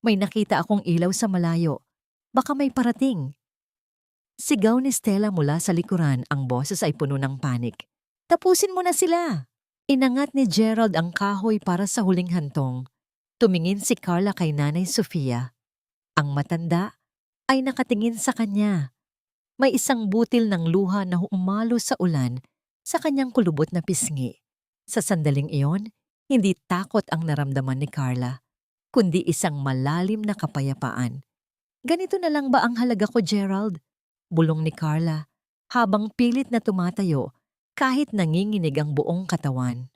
May nakita akong ilaw sa malayo. Baka may parating. Sigaw ni Stella mula sa likuran, ang boses ay puno ng panik. Tapusin mo na sila! Inangat ni Gerald ang kahoy para sa huling hantong. Tumingin si Carla kay Nanay Sofia. Ang matanda ay nakatingin sa kanya. May isang butil ng luha na umalo sa ulan sa kanyang kulubot na pisngi. Sa sandaling iyon, hindi takot ang naramdaman ni Carla, kundi isang malalim na kapayapaan. Ganito na lang ba ang halaga ko, Gerald? Bulong ni Carla, habang pilit na tumatayo kahit nanginginig ang buong katawan.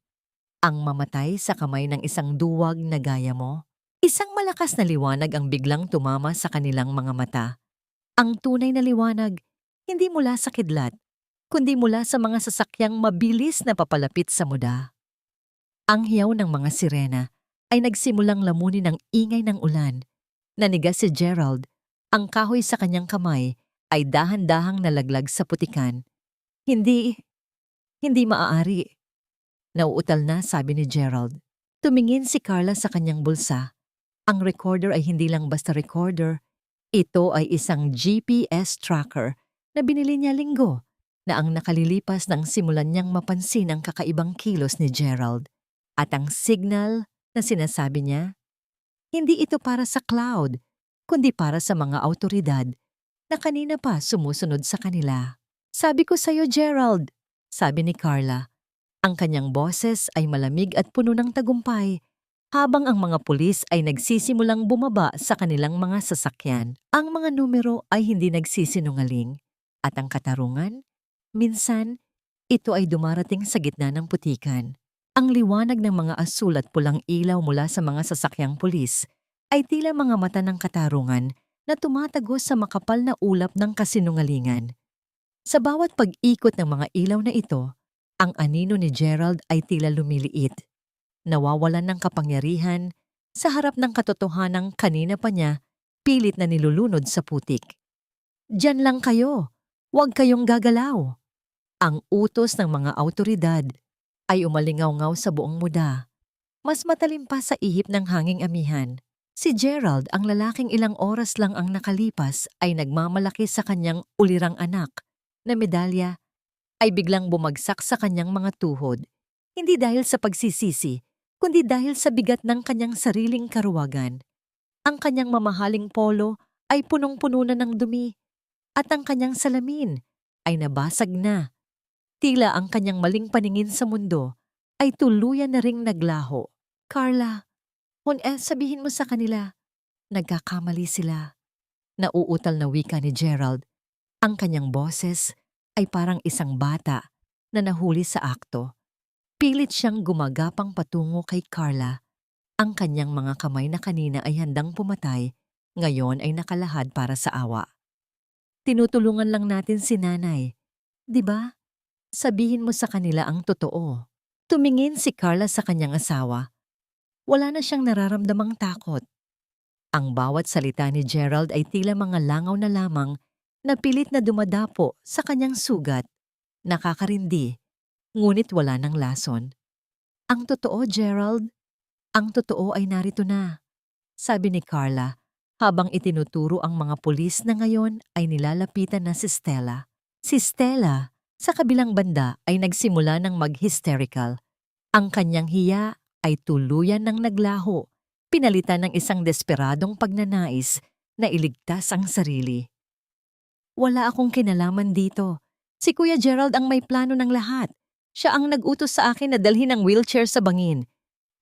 Ang mamatay sa kamay ng isang duwag na gaya mo? Isang malakas na liwanag ang biglang tumama sa kanilang mga mata. Ang tunay na liwanag, hindi mula sa kidlat, kundi mula sa mga sasakyang mabilis na papalapit sa muda. Ang hiyaw ng mga sirena ay nagsimulang lamunin ng ingay ng ulan. Nanigas si Gerald, ang kahoy sa kanyang kamay ay dahan-dahang nalaglag sa putikan. Hindi maaari. Nauutal na, sabi ni Gerald. Tumingin si Carla sa kanyang bulsa. Ang recorder ay hindi lang basta recorder. Ito ay isang GPS tracker na binili niya linggo na ang nakalilipas nang simulan niyang mapansin ang kakaibang kilos ni Gerald. At ang signal na sinasabi niya, hindi ito para sa cloud, kundi para sa mga awtoridad na kanina pa sumusunod sa kanila. Sabi ko sa'yo, Gerald, sabi ni Carla. Ang kanyang boses ay malamig at puno ng tagumpay, habang ang mga pulis ay nagsisimulang bumaba sa kanilang mga sasakyan. Ang mga numero ay hindi nagsisinungaling, at ang katarungan, minsan, ito ay dumarating sa gitna ng putikan. Ang liwanag ng mga asul at pulang ilaw mula sa mga sasakyang pulis ay tila mga mata ng katarungan na tumatagos sa makapal na ulap ng kasinungalingan. Sa bawat pag-ikot ng mga ilaw na ito, ang anino ni Gerald ay tila lumiliit. Nawawalan ng kapangyarihan sa harap ng katotohanang kanina pa niya pilit na nilulunod sa putik. Diyan lang kayo, huwag kayong gagalaw. Ang utos ng mga awtoridad ay umalingaw-ngaw sa buong muda. Mas matalim pa sa ihip ng hanging amihan. Si Gerald, ang lalaking ilang oras lang ang nakalipas, ay nagmamalaki sa kanyang ulirang anak na medalya ay biglang bumagsak sa kanyang mga tuhod. Hindi dahil sa pagsisisi, kundi dahil sa bigat ng kanyang sariling karuwagan. Ang kanyang mamahaling polo ay punong-puno na ng dumi at ang kanyang salamin ay nabasag na. Tila ang kanyang maling paningin sa mundo ay tuluyan na ring naglaho. Carla, sabihin mo sa kanila, nagkakamali sila. Nauutal na wika ni Gerald. Ang kanyang boses ay parang isang bata na nahuli sa akto. Pilit siyang gumagapang patungo kay Carla. Ang kanyang mga kamay na kanina ay handang pumatay, ngayon ay nakalahad para sa awa. Tinutulungan lang natin si nanay. 'Di ba? Sabihin mo sa kanila ang totoo. Tumingin si Carla sa kanyang asawa. Wala na siyang nararamdamang takot. Ang bawat salita ni Gerald ay tila mga langaw na lamang na pilit na dumadapo sa kanyang sugat. Nakakarindi, ngunit wala ng lason. Ang totoo, Gerald, ang totoo ay narito na, sabi ni Carla habang itinuturo ang mga pulis na ngayon ay nilalapitan na si Stella. Si Stella, sa kabilang banda ay nagsimula ng mag-hysterical. Ang kanyang hiya ay tuluyan ng naglaho, pinalitan ng isang desperadong pagnanais na iligtas ang sarili. Wala akong kinalaman dito. Si Kuya Gerald ang may plano ng lahat. Siya ang nag-utos sa akin na dalhin ang wheelchair sa bangin.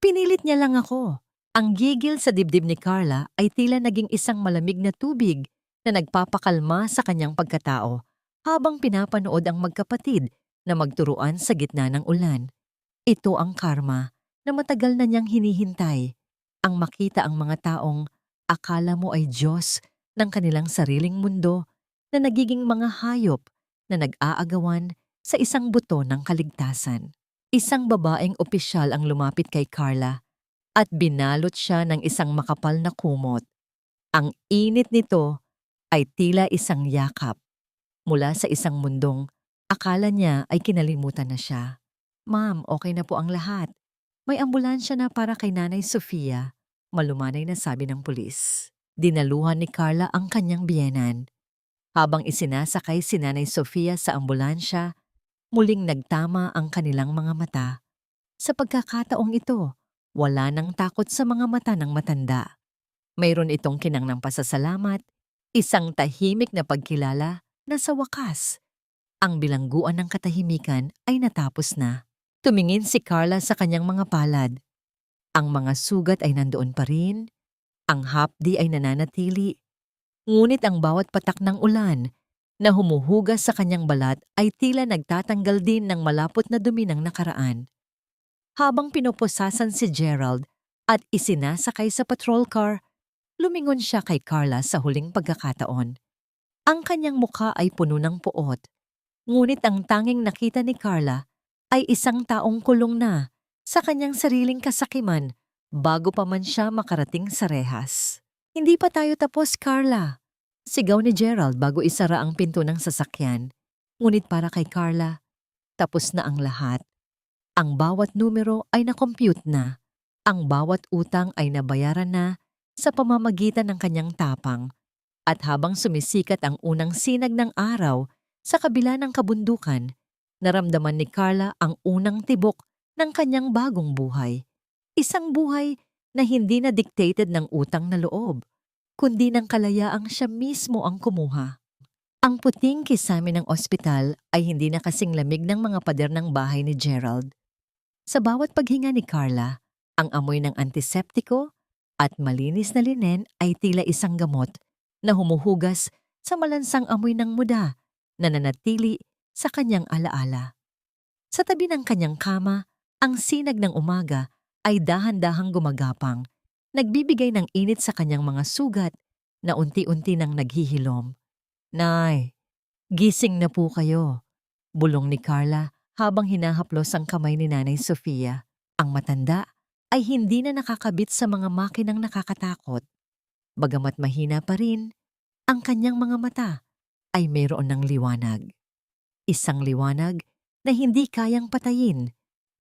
Pinilit niya lang ako. Ang gigil sa dibdib ni Carla ay tila naging isang malamig na tubig na nagpapakalma sa kanyang pagkatao habang pinapanood ang magkapatid na magturuan sa gitna ng ulan. Ito ang karma na matagal na niyang hinihintay, ang makita ang mga taong akala mo ay Diyos ng kanilang sariling mundo na nagiging mga hayop na nag-aagawan sa isang buto ng kaligtasan. Isang babaeng opisyal ang lumapit kay Carla at binalot siya ng isang makapal na kumot. Ang init nito ay tila isang yakap mula sa isang mundong akala niya ay kinalimutan na siya. "Ma'am, okay na po ang lahat. May ambulansya na para kay Nanay Sofia," malumanay na sabi ng pulis. Dinaluhan ni Carla ang kanyang biyenan. Habang isinasakay si Nanay Sofia sa ambulansya, muling nagtama ang kanilang mga mata. Sa pagkakataong ito, wala nang takot sa mga mata ng matanda. Mayroon itong kinang ng pasasalamat, isang tahimik na pagkilala na sa wakas, ang bilangguan ng katahimikan ay natapos na. Tumingin si Carla sa kanyang mga palad. Ang mga sugat ay nandoon pa rin, ang hapdi ay nananatili, ngunit ang bawat patak ng ulan na humuhugas sa kanyang balat ay tila nagtatanggal din ng malapot na dumi ng nakaraan. Habang pinoposasan si Gerald at isinasakay sa patrol car, lumingon siya kay Carla sa huling pagkakataon. Ang kanyang mukha ay puno ng puot, ngunit ang tanging nakita ni Carla ay isang taong kulong na sa kanyang sariling kasakiman bago pa man siya makarating sa rehas. "Hindi pa tayo tapos, Carla," sigaw ni Gerald bago isara ang pinto ng sasakyan. Ngunit para kay Carla, tapos na ang lahat. Ang bawat numero ay nakompute na. Ang bawat utang ay nabayaran na sa pamamagitan ng kanyang tapang. At habang sumisikat ang unang sinag ng araw sa kabila ng kabundukan, naramdaman ni Carla ang unang tibok ng kanyang bagong buhay. Isang buhay na hindi na dictated ng utang na loob, kundi ng kalayaang siya mismo ang kumuha. Ang puting kisame ng ospital ay hindi na kasing lamig ng mga pader ng bahay ni Gerald. Sa bawat paghinga ni Carla, ang amoy ng antiseptiko at malinis na linen ay tila isang gamot na humuhugas sa malansang amoy ng muda na nanatili sa kanyang alaala. Sa tabi ng kanyang kama, ang sinag ng umaga ay dahan-dahang gumagapang, nagbibigay ng init sa kanyang mga sugat na unti-unti nang naghihilom. "Nay, gising na po kayo," bulong ni Carla habang hinahaplos ang kamay ni Nanay Sofia. Ang matanda ay hindi na nakakabit sa mga makinang nakakatakot. Bagamat mahina pa rin, ang kanyang mga mata ay mayroon ng liwanag. Isang liwanag na hindi kayang patayin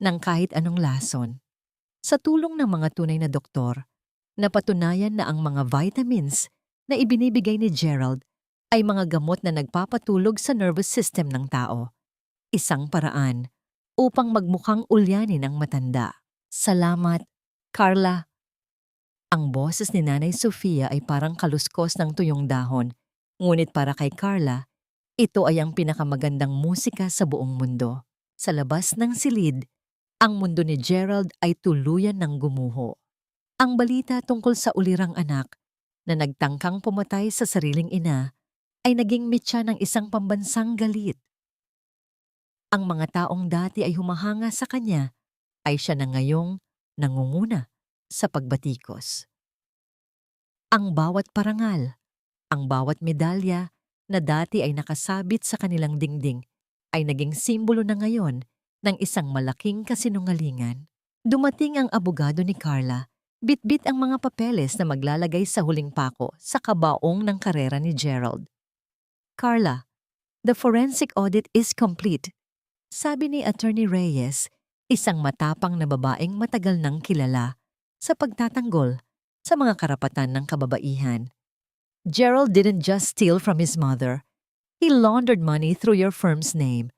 ng kahit anong lason. Sa tulong ng mga tunay na doktor, napatunayan na ang mga vitamins na ibinibigay ni Gerald ay mga gamot na nagpapatulog sa nervous system ng tao. Isang paraan upang magmukhang ulyanin ang matanda. "Salamat, Carla." Ang boses ni Nanay Sofia ay parang kaluskos ng tuyong dahon, ngunit para kay Carla, ito ay ang pinakamagandang musika sa buong mundo. Sa labas ng silid, ang mundo ni Gerald ay tuluyan ng gumuho. Ang balita tungkol sa ulirang anak na nagtangkang pumatay sa sariling ina ay naging mitya ng isang pambansang galit. Ang mga taong dati ay humahanga sa kanya ay siya na ngayong nangunguna sa pagbatikos. Ang bawat parangal, ang bawat medalya na dati ay nakasabit sa kanilang dingding ay naging simbolo na ngayon ng isang malaking kasinungalingan. Dumating ang abogado ni Carla, bitbit ang mga papeles na maglalagay sa huling pako sa kabaong ng karera ni Gerald. "Carla, the forensic audit is complete," sabi ni Attorney Reyes, isang matapang na babaeng matagal nang kilala sa pagtatanggol sa mga karapatan ng kababaihan. "Gerald didn't just steal from his mother. He laundered money through your firm's name.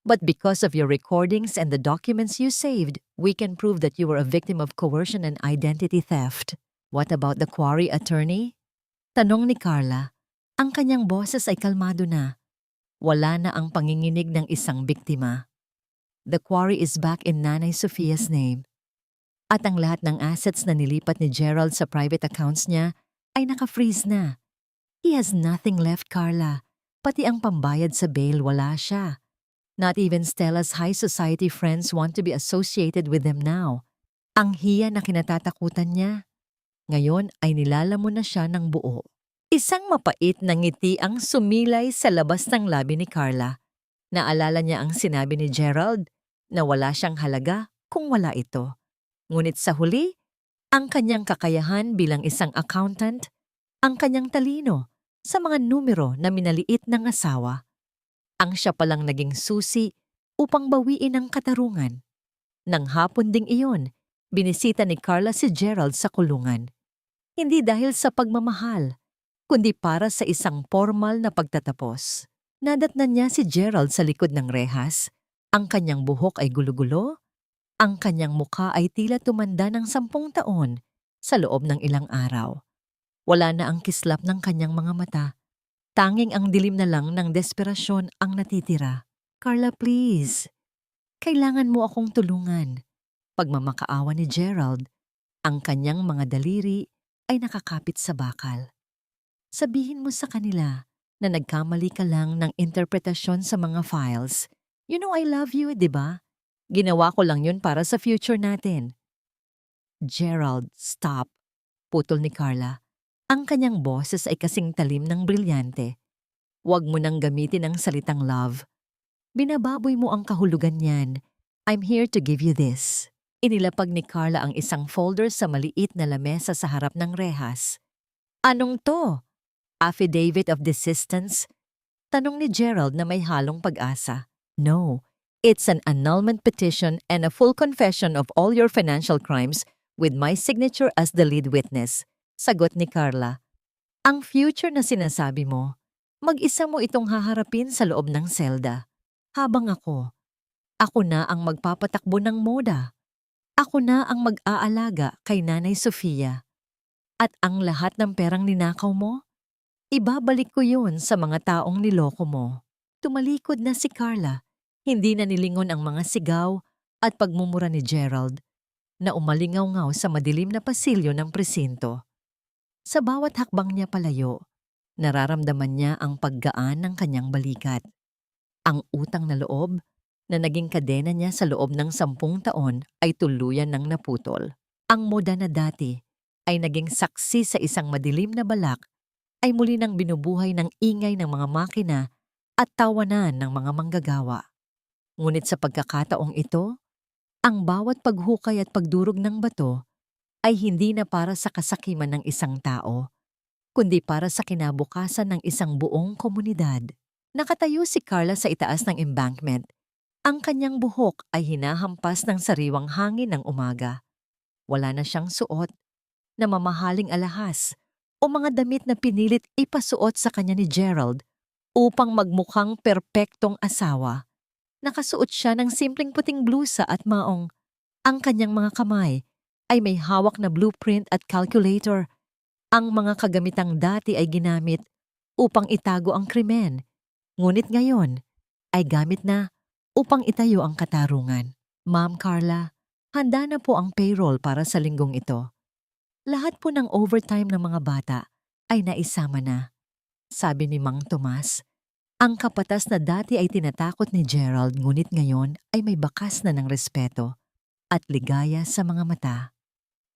But because of your recordings and the documents you saved, we can prove that you were a victim of coercion and identity theft." "What about the quarry, attorney?" tanong ni Carla. Ang kanyang boses ay kalmado na. Wala na ang panginginig ng isang biktima. "The quarry is back in Nanay Sofia's name. At ang lahat ng assets na nilipat ni Gerald sa private accounts niya ay naka-freeze na. He has nothing left, Carla. Pati ang pambayad sa bail wala siya. Not even Stella's high society friends want to be associated with them now. Ang hiya na kinatatakutan niya. Ngayon ay nilalamon na siya ng buo. Isang mapait na ngiti ang sumilay sa labas ng labi ni Carla. Naalala niya ang sinabi ni Gerald na wala siyang halaga kung wala ito. Ngunit sa huli, ang kanyang kakayahan bilang isang accountant, ang kanyang talino sa mga numero na minaliit ng asawa, ang siya palang naging susi upang bawiin ang katarungan. Nang hapon ding iyon, binisita ni Carla si Gerald sa kulungan. Hindi dahil sa pagmamahal, kundi para sa isang formal na pagtatapos. Nadatnan niya si Gerald sa likod ng rehas. Ang kanyang buhok ay gulo-gulo, ang kanyang mukha ay tila tumanda ng 10 taon sa loob ng ilang araw. Wala na ang kislap ng kanyang mga mata. Tanging ang dilim na lang ng desperasyon ang natitira. Carla, please. Kailangan mo akong tulungan. Pagmamakaawa ni Gerald, ang kanyang mga daliri ay nakakapit sa bakal. Sabihin mo sa kanila na nagkamali ka lang ng interpretasyon sa mga files. You know I love you, di ba? Ginawa ko lang yun para sa future natin. Gerald, stop. Putol ni Carla. Ang kanyang boses ay kasing talim ng brilyante. Huwag mo nang gamitin ang salitang love. Binababoy mo ang kahulugan niyan. I'm here to give you this. Inilapag ni Carla ang isang folder sa maliit na lamesa sa harap ng rehas. Anong to? Affidavit of desistance? Tanong ni Gerald na may halong pag-asa. No, it's an annulment petition and a full confession of all your financial crimes with my signature as the lead witness. Sagot ni Carla. Ang future na sinasabi mo, mag-isa mo itong haharapin sa loob ng selda. Habang ako na ang magpapatakbo ng moda. Ako na ang mag-aalaga kay Nanay Sofia. At ang lahat ng perang ninakaw mo, ibabalik ko yun sa mga taong niloko mo. Tumalikod na si Carla. Hindi na nilingon ang mga sigaw at pagmumura ni Gerald na umalingaw-ngaw sa madilim na pasilyo ng presinto. Sa bawat hakbang niya palayo, nararamdaman niya ang paggaan ng kanyang balikat. Ang utang na loob na naging kadena niya sa loob ng 10 taon ay tuluyan ng naputol. Ang moda na dati ay naging saksi sa isang madilim na balak ay muli nang binubuhay ng ingay ng mga makina at tawanan ng mga manggagawa. Ngunit sa pagkakataong ito, ang bawat paghukay at pagdurog ng bato ay hindi na para sa kasakiman ng isang tao, kundi para sa kinabukasan ng isang buong komunidad. Nakatayo si Carla sa itaas ng embankment. Ang kanyang buhok ay hinahampas ng sariwang hangin ng umaga. Wala na siyang suot na mamahaling alahas o mga damit na pinilit ipasuot sa kanya ni Gerald upang magmukhang perpektong asawa. Nakasuot siya ng simpleng puting blusa at maong. Ang kanyang mga kamay ay may hawak na blueprint at calculator. Ang mga kagamitang dati ay ginamit upang itago ang krimen. Ngunit ngayon ay gamit na upang itayo ang katarungan. Ma'am Carla, handa na po ang payroll para sa linggong ito. Lahat po ng overtime ng mga bata ay naisama na. Sabi ni Mang Tomas, ang kapatas na dati ay tinatakot ni Gerald ngunit ngayon ay may bakas na ng respeto at ligaya sa mga mata.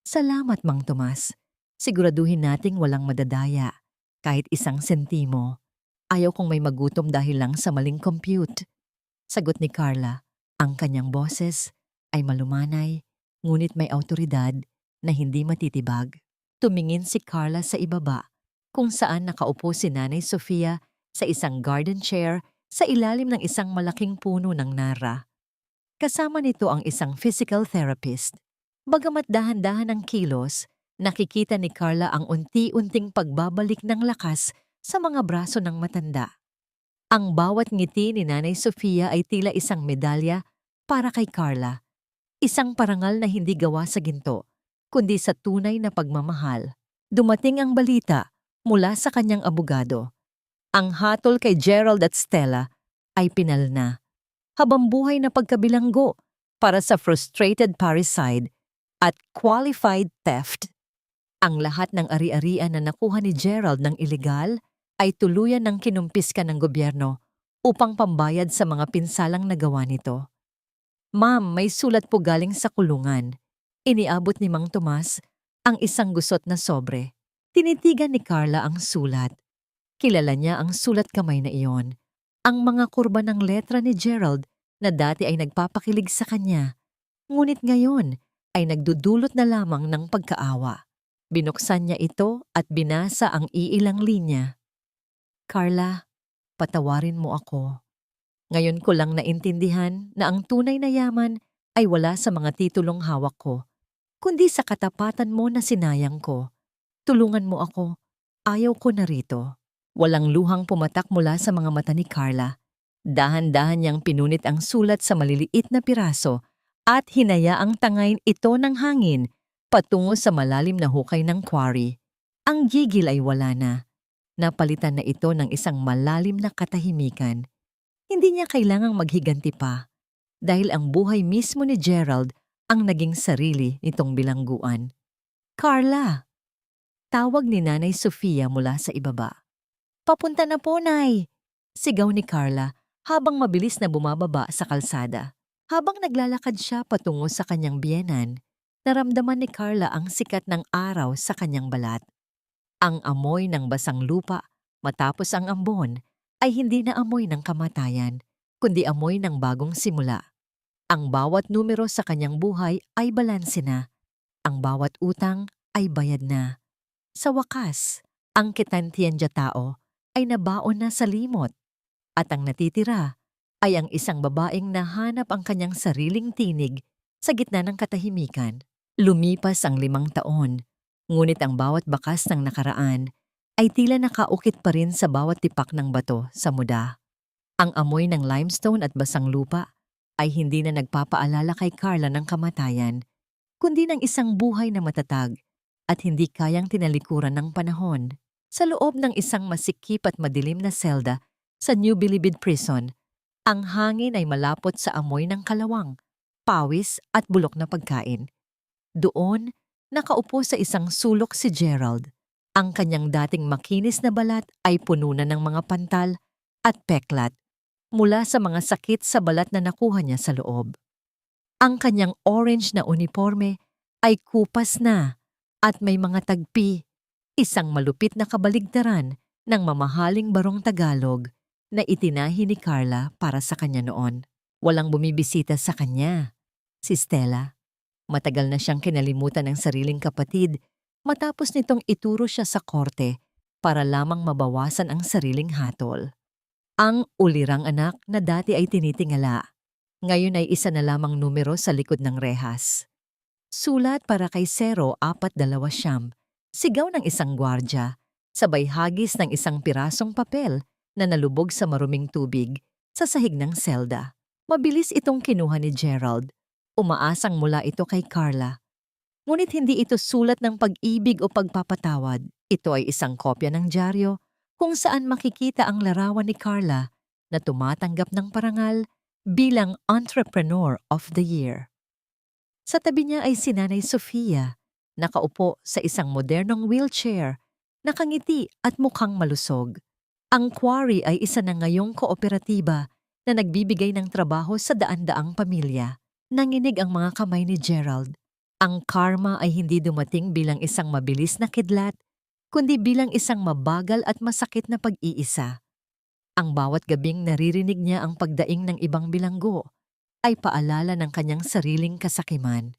Salamat, Mang Tomas. Siguraduhin nating walang madadaya, kahit 1 sentimo. Ayaw kong may magutom dahil lang sa maling compute. Sagot ni Carla. Ang kanyang boses ay malumanay, ngunit may awtoridad na hindi matitibag. Tumingin si Carla sa ibaba, kung saan nakaupo si Nanay Sofia sa isang garden chair sa ilalim ng isang malaking puno ng nara. Kasama nito ang isang physical therapist. Bagamat dahan-dahan ang kilos, nakikita ni Carla ang unti-unting pagbabalik ng lakas sa mga braso ng matanda. Ang bawat ngiti ni Nanay Sofia ay tila isang medalya para kay Carla. Isang parangal na hindi gawa sa ginto, kundi sa tunay na pagmamahal. Dumating ang balita mula sa kanyang abogado. Ang hatol kay Gerald at Stella ay pinalna. Habang-buhay na pagkabilanggo para sa frustrated parricide at qualified theft. Ang lahat ng ari-arian na nakuha ni Gerald ng ilegal ay tuluyan ng kinumpiska ng gobyerno upang pambayad sa mga pinsalang nagawa nito. Ma'am, may sulat po galing sa kulungan. Iniabot ni Mang Tomas ang isang gusot na sobre. Tinitigan ni Carla ang sulat. Kilala niya ang sulat kamay na iyon. Ang mga kurba ng letra ni Gerald na dati ay nagpapakilig sa kanya. Ngunit ngayon ay nagdudulot na lamang ng pagkaawa. Binuksan niya ito at binasa ang iilang linya. Carla, patawarin mo ako. Ngayon ko lang naintindihan na ang tunay na yaman ay wala sa mga titulong hawak ko, kundi sa katapatan mo na sinayang ko. Tulungan mo ako. Ayaw ko na rito. Walang luhang pumatak mula sa mga mata ni Carla. Dahan-dahan niyang pinunit ang sulat sa maliliit na piraso at hinayaang tangayin ito ng hangin patungo sa malalim na hukay ng quarry. Ang gigil ay wala na. Napalitan na ito ng isang malalim na katahimikan. Hindi niya kailangang maghiganti pa dahil ang buhay mismo ni Gerald ang naging sarili nitong bilangguan. Carla! Tawag ni Nanay Sofia mula sa ibaba. Papunta na po, Nay! Sigaw ni Carla habang mabilis na bumababa sa kalsada. Habang naglalakad siya patungo sa kanyang biyenan, naramdaman ni Carla ang sikat ng araw sa kanyang balat. Ang amoy ng basang lupa matapos ang ambon ay hindi na amoy ng kamatayan, kundi amoy ng bagong simula. Ang bawat numero sa kanyang buhay ay balanse na. Ang bawat utang ay bayad na. Sa wakas, ang kitantiyan tao ay nabaon na sa limot at ang natitira ay ang isang babaeng nahanap ang kanyang sariling tinig sa gitna ng katahimikan. Lumipas ang 5 taon, ngunit ang bawat bakas ng nakaraan ay tila nakaukit pa rin sa bawat tipak ng bato sa muda. Ang amoy ng limestone at basang lupa ay hindi na nagpapaalala kay Carla ng kamatayan, kundi ng isang buhay na matatag at hindi kayang tinalikuran ng panahon. Sa loob ng isang masikip at madilim na selda sa New Bilibid Prison, ang hangin ay malapot sa amoy ng kalawang, pawis at bulok na pagkain. Doon, nakaupo sa isang sulok si Gerald. Ang kanyang dating makinis na balat ay puno na ng mga pantal at peklat mula sa mga sakit sa balat na nakuha niya sa loob. Ang kanyang orange na uniforme ay kupas na at may mga tagpi, isang malupit na kabaligtaran ng mamahaling barong Tagalog na itinahi ni Carla para sa kanya noon. Walang bumibisita sa kanya. Si Stella. Matagal na siyang kinalimutan ng sariling kapatid matapos nitong ituro siya sa korte para lamang mabawasan ang sariling hatol. Ang ulirang anak na dati ay tinitingala, ngayon ay isa na lamang numero sa likod ng rehas. Sulat para kay 0429, sigaw ng isang gwardya, sabay hagis ng isang pirasong papel na nalubog sa maruming tubig sa sahig ng selda. Mabilis itong kinuha ni Gerald. Umaasang mula ito kay Carla. Ngunit hindi ito sulat ng pag-ibig o pagpapatawad. Ito ay isang kopya ng dyaryo kung saan makikita ang larawan ni Carla na tumatanggap ng parangal bilang Entrepreneur of the Year. Sa tabi niya ay si Nanay Sofia, nakaupo sa isang modernong wheelchair, nakangiti at mukhang malusog. Ang quarry ay isa na ngayong kooperatiba na nagbibigay ng trabaho sa daan-daang pamilya. Nanginig ang mga kamay ni Gerald. Ang karma ay hindi dumating bilang isang mabilis na kidlat, kundi bilang isang mabagal at masakit na pag-iisa. Ang bawat gabing naririnig niya ang pagdaing ng ibang bilanggo ay paalala ng kanyang sariling kasakiman.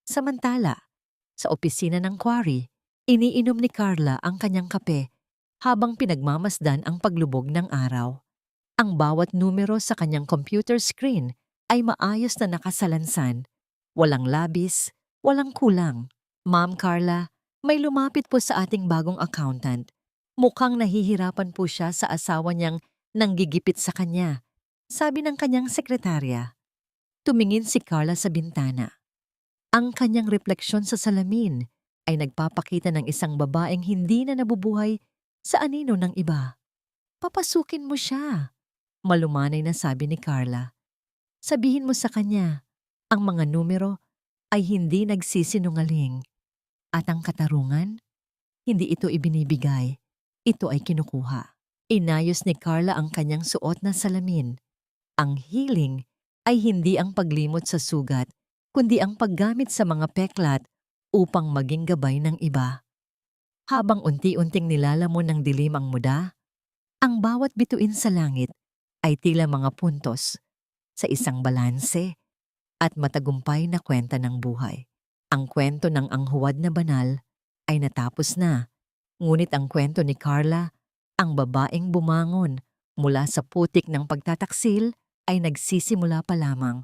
Samantala, sa opisina ng quarry, iniinom ni Carla ang kanyang kape habang pinagmamasdan ang paglubog ng araw. Ang bawat numero sa kanyang computer screen ay maayos na nakasalansan. Walang labis, walang kulang. Ma'am Carla, may lumapit po sa ating bagong accountant. Mukhang nahihirapan po siya sa asawa niyang nanggigipit sa kanya, sabi ng kanyang sekretarya. Tumingin si Carla sa bintana. Ang kanyang refleksyon sa salamin ay nagpapakita ng isang babaeng hindi na nabubuhay sa anino ng iba. Papasukin mo siya, malumanay na sabi ni Carla. Sabihin mo sa kanya, ang mga numero ay hindi nagsisinungaling. At ang katarungan, hindi ito ibinibigay. ito ay kinukuha. Inayos ni Carla ang kanyang suot na salamin. Ang healing ay hindi ang paglimot sa sugat, kundi ang paggamit sa mga peklat upang maging gabay ng iba. Habang unti-unting nilalamon ng dilim ang muda, ang bawat bituin sa langit ay tila mga puntos sa isang balanse at matagumpay na kwenta ng buhay. Ang kwento ng anghuwad na banal ay natapos na, ngunit ang kwento ni Carla, ang babaeng bumangon mula sa putik ng pagtataksil, ay nagsisimula pa lamang.